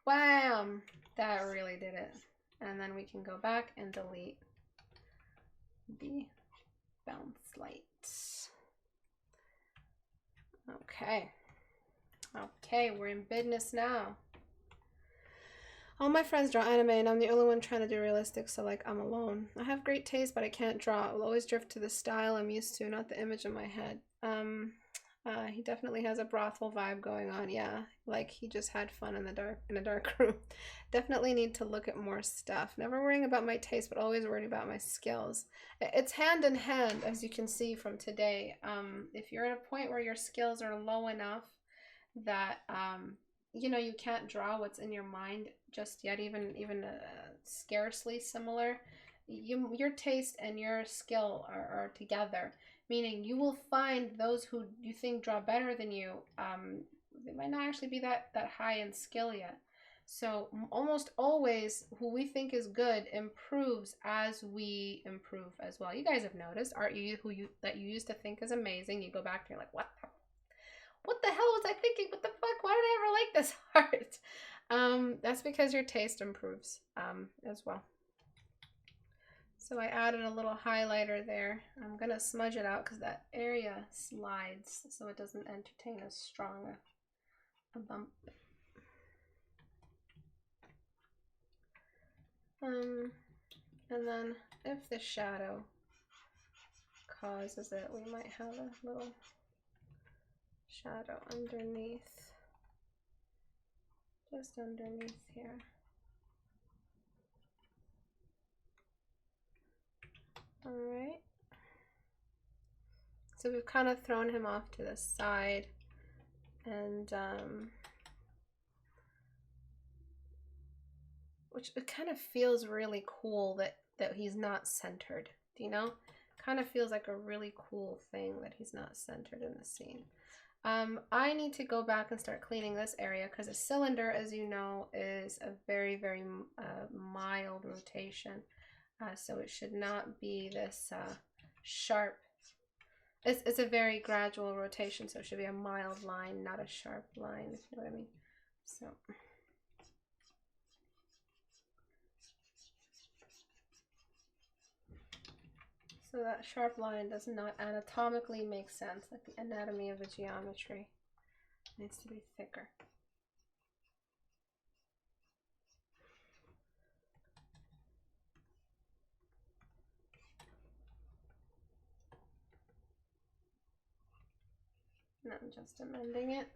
Wham! That really did it. And then we can go back and delete the bounce light. Okay. Okay, we're in business now. All my friends draw anime and I'm the only one trying to do realistic, so like I'm alone. I have great taste, but I can't draw. I will always drift to the style I'm used to, not the image in my head. He definitely has a brothel vibe going on, yeah. Like he just had fun in the dark, in a dark room. Definitely need to look at more stuff. Never worrying about my taste, but always worried about my skills. It's hand in hand, as you can see from today. If you're at a point where your skills are low enough that you know, you can't draw what's in your mind just yet, even scarcely similar, your taste and your skill are together, meaning you will find those who you think draw better than you. They might not actually be that high in skill yet. So almost always who we think is good improves as we improve as well. You guys have noticed art that you used to think is amazing, you go back and you're like, what the hell was I thinking? What the fuck? Why did I ever like this art? That's because your taste improves as well. So I added a little highlighter there. I'm going to smudge it out because that area slides so it doesn't entertain as strong a bump. And then if the shadow causes it, we might have a little shadow underneath, just underneath here. All right. So we've kind of thrown him off to the side, and which it kind of feels really cool that he's not centered. Do you know? Kind of feels like a really cool thing that he's not centered in the scene. I need to go back and start cleaning this area because a cylinder, as you know, is a very, very mild rotation. So it should not be this sharp. It's a very gradual rotation, so it should be a mild line, not a sharp line, if you know what I mean. So that sharp line does not anatomically make sense, like the anatomy of the geometry. It needs to be thicker. And I'm just amending it.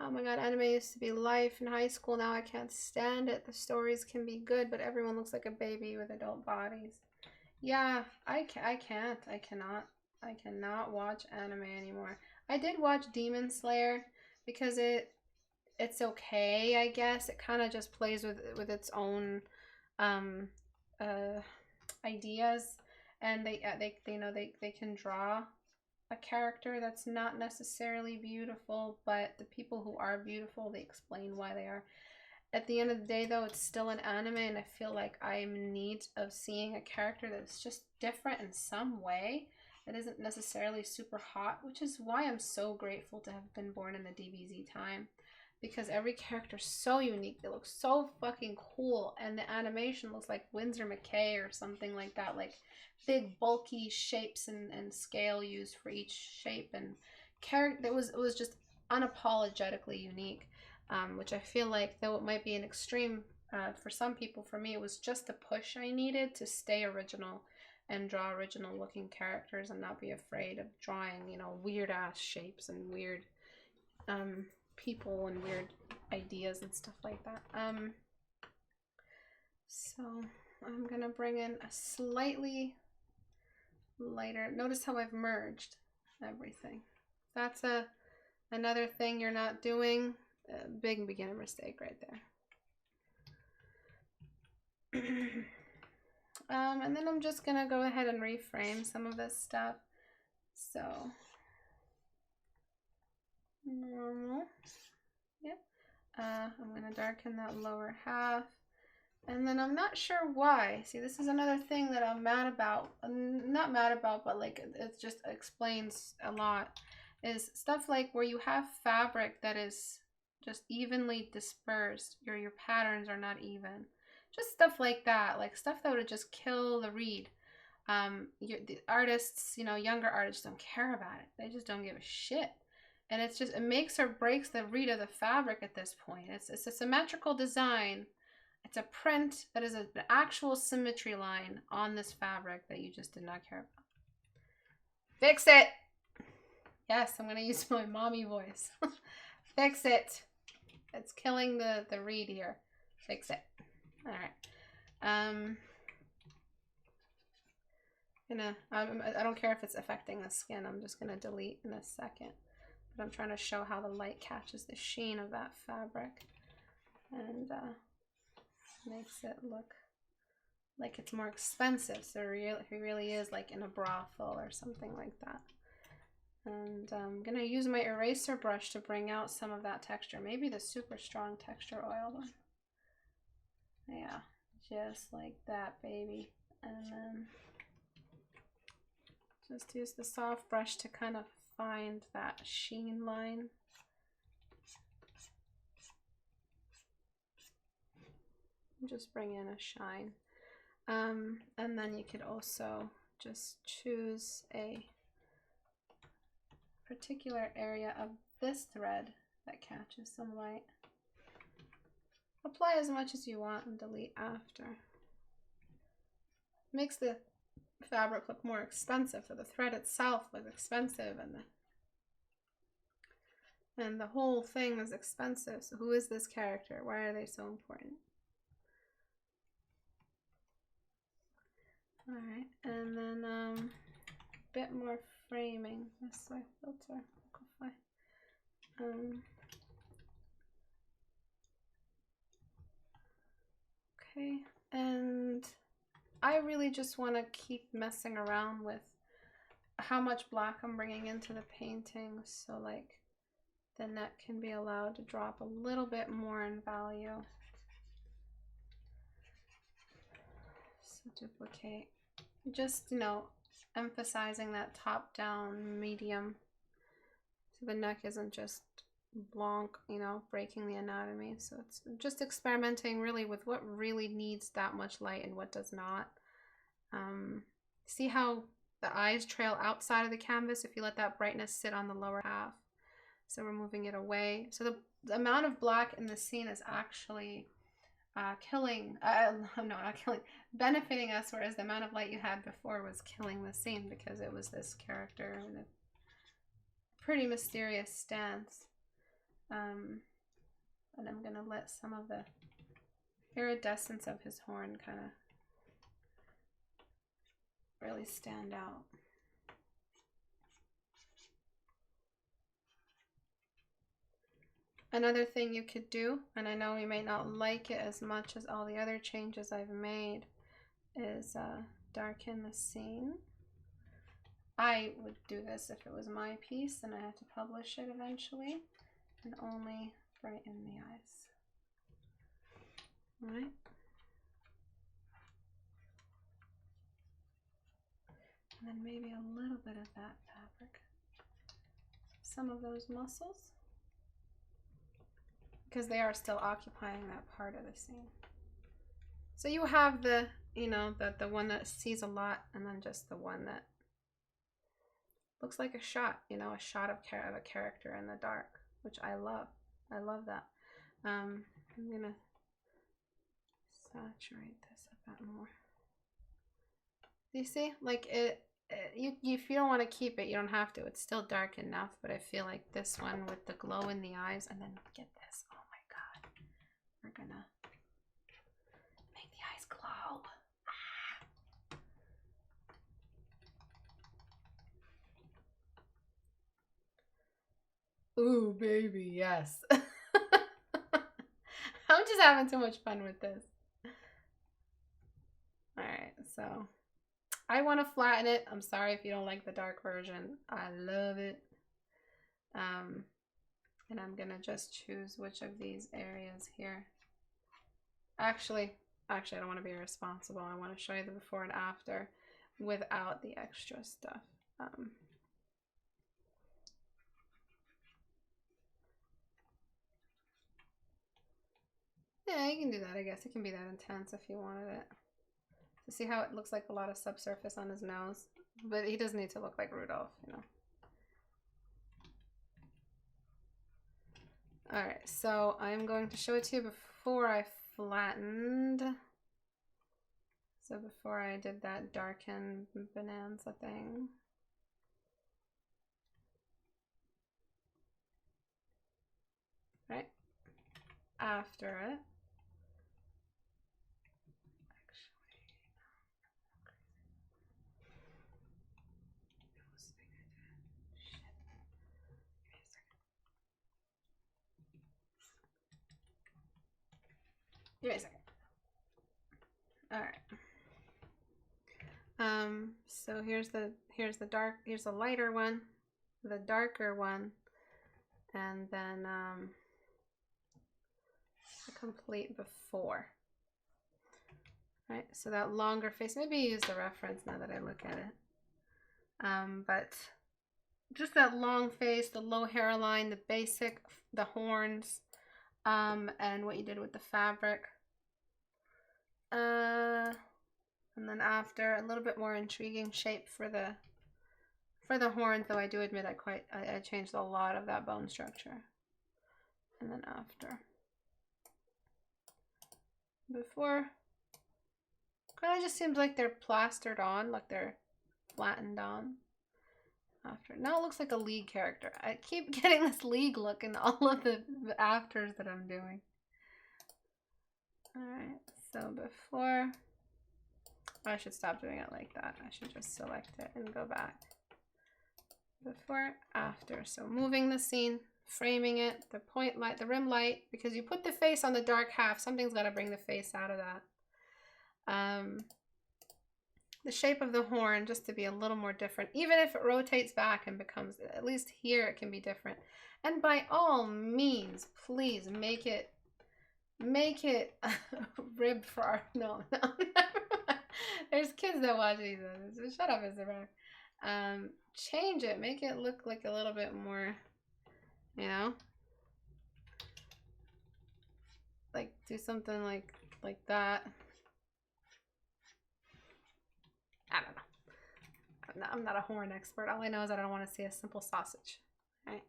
Oh my god, anime used to be life in high school. Now I can't stand it. The stories can be good, but everyone looks like a baby with adult bodies. Yeah, I cannot watch anime anymore. I did watch Demon Slayer because it's okay, I guess. It kind of just plays with its own ideas, and they can draw a character that's not necessarily beautiful, but the people who are beautiful, they explain why they are. At the end of the day, though, it's still an anime, and I feel like I'm in need of seeing a character that's just different in some way. That isn't necessarily super hot, which is why I'm so grateful to have been born in the DBZ time. Because every character is so unique. They look so fucking cool. And the animation looks like Winsor McKay or something like that. Like big, bulky shapes and scale used for each shape. And character, it was just unapologetically unique. Which I feel like, though it might be an extreme for some people, for me, it was just the push I needed to stay original and draw original looking characters and not be afraid of drawing, you know, weird ass shapes and weird people and weird ideas and stuff like that. So I'm gonna bring in a slightly lighter. Notice how I've merged everything. That's another thing you're not doing. A big beginner mistake right there. And then I'm just gonna go ahead and reframe some of this stuff. So normal. Yep. I'm gonna darken that lower half. And then I'm not sure why. See, this is another thing that I'm mad about. Not mad about, but like it just explains a lot. Is stuff like where you have fabric that is just evenly dispersed. Your patterns are not even. Just stuff like that. Like stuff that would just kill the read. The artists, you know, younger artists don't care about it. They just don't give a shit. And it's just, it makes or breaks the read of the fabric at this point. It's a symmetrical design. It's a print that is an actual symmetry line on this fabric that you just did not care about. Fix it! Yes, I'm going to use my mommy voice. Fix it! It's killing the read here. Fix it. Alright. I don't care if it's affecting the skin. I'm just going to delete in a second. But I'm trying to show how the light catches the sheen of that fabric. And makes it look like it's more expensive. So he really is like in a brothel or something like that. And I'm going to use my eraser brush to bring out some of that texture. Maybe the super strong texture oil one. Yeah, just like that, baby. And then just use the soft brush to kind of find that sheen line. Just bring in a shine. And then you could also just choose a particular area of this thread that catches some light. Apply as much as you want and delete after. Makes the fabric look more expensive, so the thread itself was expensive and the whole thing is expensive. So who is this character? Why are they so important? Alright, and then a bit more framing. This way, filter, amplify. Okay, and I really just want to keep messing around with how much black I'm bringing into the painting, so like the neck can be allowed to drop a little bit more in value. So duplicate. Just, you know, emphasizing that top-down medium, so the neck isn't just blanc, you know, breaking the anatomy. So it's just experimenting really with what really needs that much light and what does not. See how the eyes trail outside of the canvas if you let that brightness sit on the lower half. So we're moving it away. So the amount of black in the scene is actually benefiting us, whereas the amount of light you had before was killing the scene because it was this character in a pretty mysterious stance. And I'm gonna let some of the iridescence of his horn kind of really stand out. Another thing you could do, and I know you may not like it as much as all the other changes I've made, is darken the scene. I would do this if it was my piece and I had to publish it eventually, and only brighten the eyes. All right. And then maybe a little bit of that fabric. Some of those muscles, because they are still occupying that part of the scene. So you have the, you know, the one that sees a lot, and then just the one that looks like a shot, you know, a shot of a character in the dark, which I love. I love that. I'm gonna saturate this a bit more. Do you see? Like if you don't want to keep it, you don't have to. It's still dark enough, but I feel like this one with the glow in the eyes, and then get this. Oh my god. We're gonna make the eyes glow. Ooh, baby, yes. I'm just having too much fun with this. Alright, so I want to flatten it. I'm sorry if you don't like the dark version. I love it. And I'm gonna just choose which of these areas here. Actually, I don't want to be irresponsible. I want to show you the before and after without the extra stuff. Yeah, you can do that, I guess. It can be that intense if you wanted it. To see how it looks like a lot of subsurface on his nose. But he doesn't need to look like Rudolph, you know. Alright, so I'm going to show it to you before I flattened. So before I did that darken bonanza thing. Right? After it. Give me a second. All right. So here's the lighter one, the darker one, and then the complete before. Right. So that longer face. Maybe use the reference now that I look at it. But just that long face, the low hairline, the basic, the horns, and what you did with the fabric. And then after, a little bit more intriguing shape for the horns, though I do admit I changed a lot of that bone structure. And then after. Before, kind of just seems like they're plastered on, like they're flattened on. After. Now it looks like a League character. I keep getting this League look in all of the afters that I'm doing. Alright, so before, I should stop doing it like that. I should just select it and go back. Before, after. So moving the scene, framing it, the point light, the rim light, because you put the face on the dark half, something's got to bring the face out of that. The shape of the horn, just to be a little more different, even if it rotates back and becomes, at least here it can be different. And by all means, please make it ribbed for art. No. There's kids that watch these. Shut up, Istebrak. Change it. Make it look like a little bit more, you know, like do something like that. I don't know. I'm not a horn expert. All I know is that I don't want to see a simple sausage, right?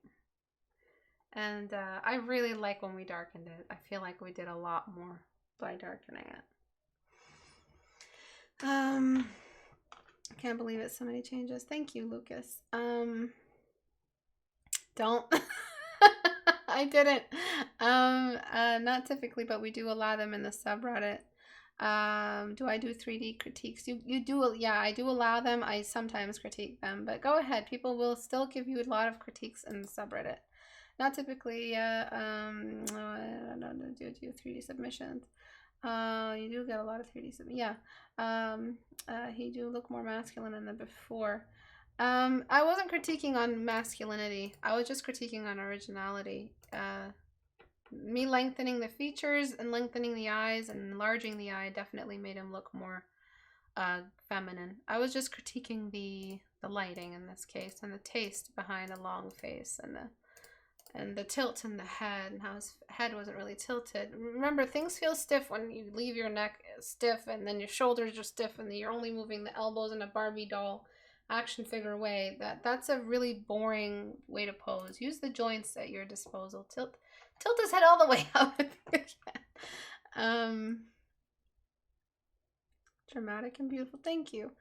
And I really like when we darkened it. I feel like we did a lot more by darkening it. I can't believe it. So many changes. Thank you, Lucas. Don't. I didn't. Not typically, but we do allow them in the subreddit. Do I do 3D critiques? You do, yeah, I do allow them. I sometimes critique them, but go ahead. People will still give you a lot of critiques in the subreddit. Not typically, I don't do 3D submissions. You do get a lot of 3D submissions. Yeah. He do look more masculine than the before. I wasn't critiquing on masculinity. I was just critiquing on originality. Me lengthening the features and lengthening the eyes and enlarging the eye definitely made him look more feminine. I was just critiquing the lighting in this case and the taste behind a long face and the tilt in the head and how his head wasn't really tilted. Remember, things feel stiff when you leave your neck stiff and then your shoulders are stiff and you're only moving the elbows in a Barbie doll action figure way. That's a really boring way to pose. Use the joints at your disposal. Tilt his head all the way up. Dramatic and beautiful. Thank you.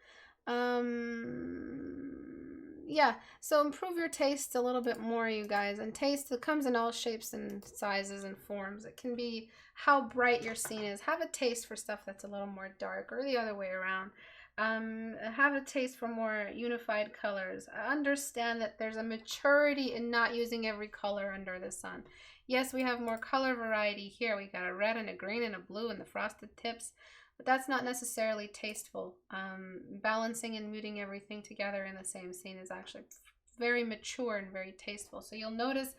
Yeah, so improve your taste a little bit more, you guys. And taste, it comes in all shapes and sizes and forms. It can be how bright your scene is. Have a taste for stuff that's a little more dark, or the other way around. Have a taste for more unified colors. Understand that there's a maturity in not using every color under the sun. Yes, we have more color variety here. We got a red and a green and a blue and the frosted tips, but that's not necessarily tasteful. Balancing and muting everything together in the same scene is actually very mature and very tasteful. So you'll notice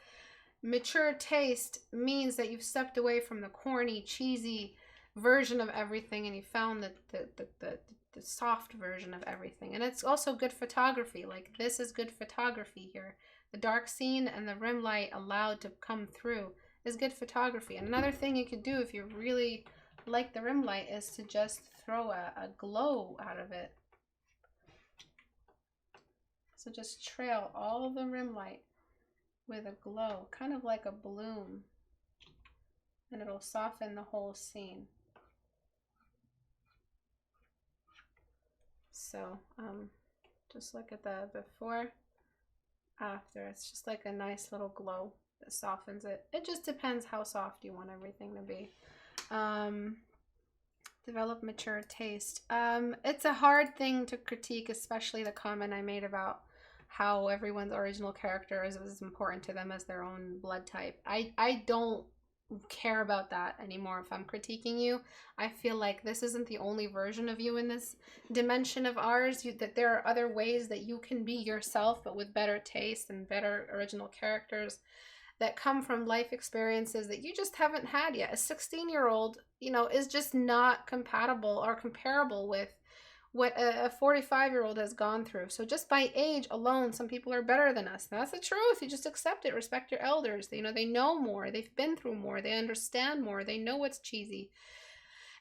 mature taste means that you've stepped away from the corny, cheesy version of everything and you found the soft version of everything. And it's also good photography. Like, this is good photography here. The dark scene and the rim light allowed to come through is good photography. And another thing you could do if you really like the rim light is to just throw a glow out of it. So just trail all the rim light with a glow, kind of like a bloom, and it'll soften the whole scene. So just look at the before, after. It's just like a nice little glow that softens it. It just depends how soft you want everything to be. Develop mature taste. It's a hard thing to critique, especially the comment I made about how everyone's original character is as important to them as their own blood type. I don't care about that anymore. If I'm critiquing you, I feel like this isn't the only version of you in this dimension of ours, that there are other ways that you can be yourself, but with better taste and better original characters that come from life experiences that you just haven't had yet. A 16-year-old, you know, is just not compatible or comparable with what a 45-year-old has gone through. So just by age alone, some people are better than us. And that's the truth. You just accept it. Respect your elders. You know, they know more. They've been through more. They understand more. They know what's cheesy.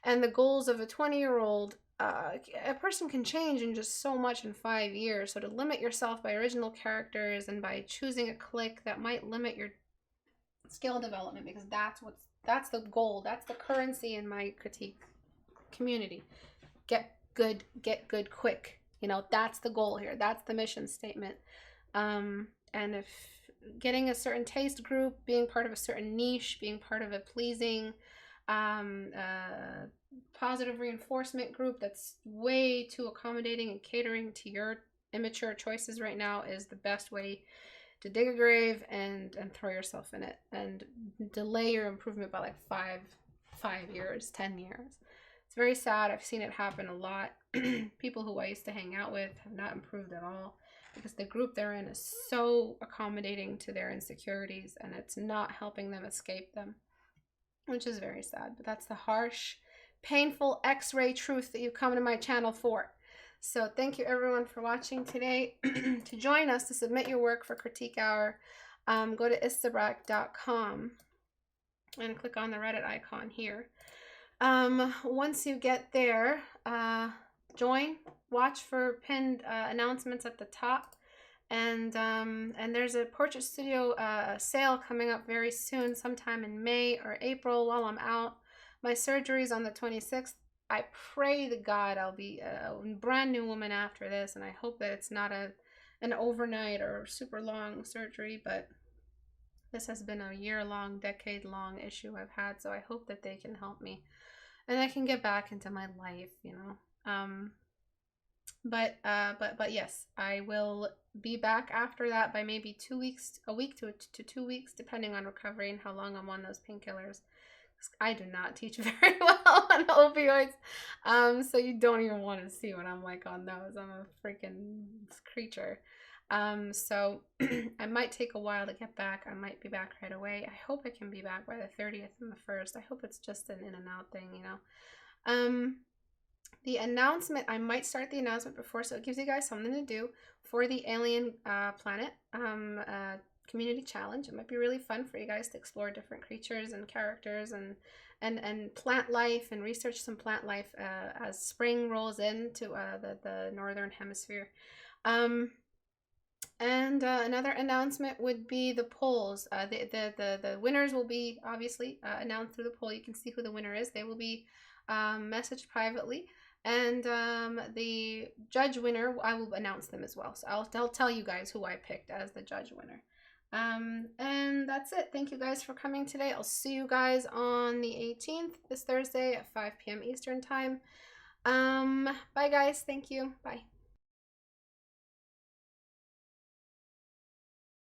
And the goals of a 20-year-old, a person can change in just so much in 5 years. So to limit yourself by original characters and by choosing a clique that might limit your skill development, because that's the goal. That's the currency in my critique community. Get good quick. You know, that's the goal here. That's the mission statement. And if getting a certain taste group, being part of a certain niche, being part of a pleasing positive reinforcement group that's way too accommodating and catering to your immature choices right now is the best way to dig a grave and throw yourself in it and delay your improvement by like 5 years, 10 years. It's very sad. I've seen it happen a lot. People who I used to hang out with have not improved at all because the group they're in is so accommodating to their insecurities and it's not helping them escape them, which is very sad. But that's the harsh, painful X-ray truth that you've come to my channel for. So thank you everyone for watching today. To join us, to submit your work for Critique Hour, go to Istebrak.com and click on the Reddit icon here. Once you get there, join, watch for pinned announcements at the top, and there's a portrait studio sale coming up very soon, sometime in May or April while I'm out. My surgery is on the 26th. I pray to God I'll be a brand new woman after this, and I hope that it's not an overnight or super long surgery, but this has been a year-long, decade-long issue I've had, so I hope that they can help me and I can get back into my life, you know. But yes, I will be back after that by maybe 2 weeks, a week to 2 weeks, depending on recovery and how long I'm on those painkillers. I do not teach very well on opioids. So you don't even want to see what I'm like on those. I'm a freaking creature. So I might take a while to get back. I might be back right away. I hope I can be back by the 30th and the 1st. I hope it's just an in and out thing, you know. The announcement, I might start the announcement before, so it gives you guys something to do for the Alien Planet community challenge. It might be really fun for you guys to explore different creatures and characters and plant life and research some plant life as spring rolls into the northern hemisphere. And another announcement would be the polls. The winners will be obviously announced through the poll. You can see who the winner is. They will be messaged privately. And the judge winner, I will announce them as well. So I'll tell you guys who I picked as the judge winner. And that's it. Thank you guys for coming today. I'll see you guys on the 18th, this Thursday at 5 p.m. Eastern time. Bye guys. Thank you. Bye.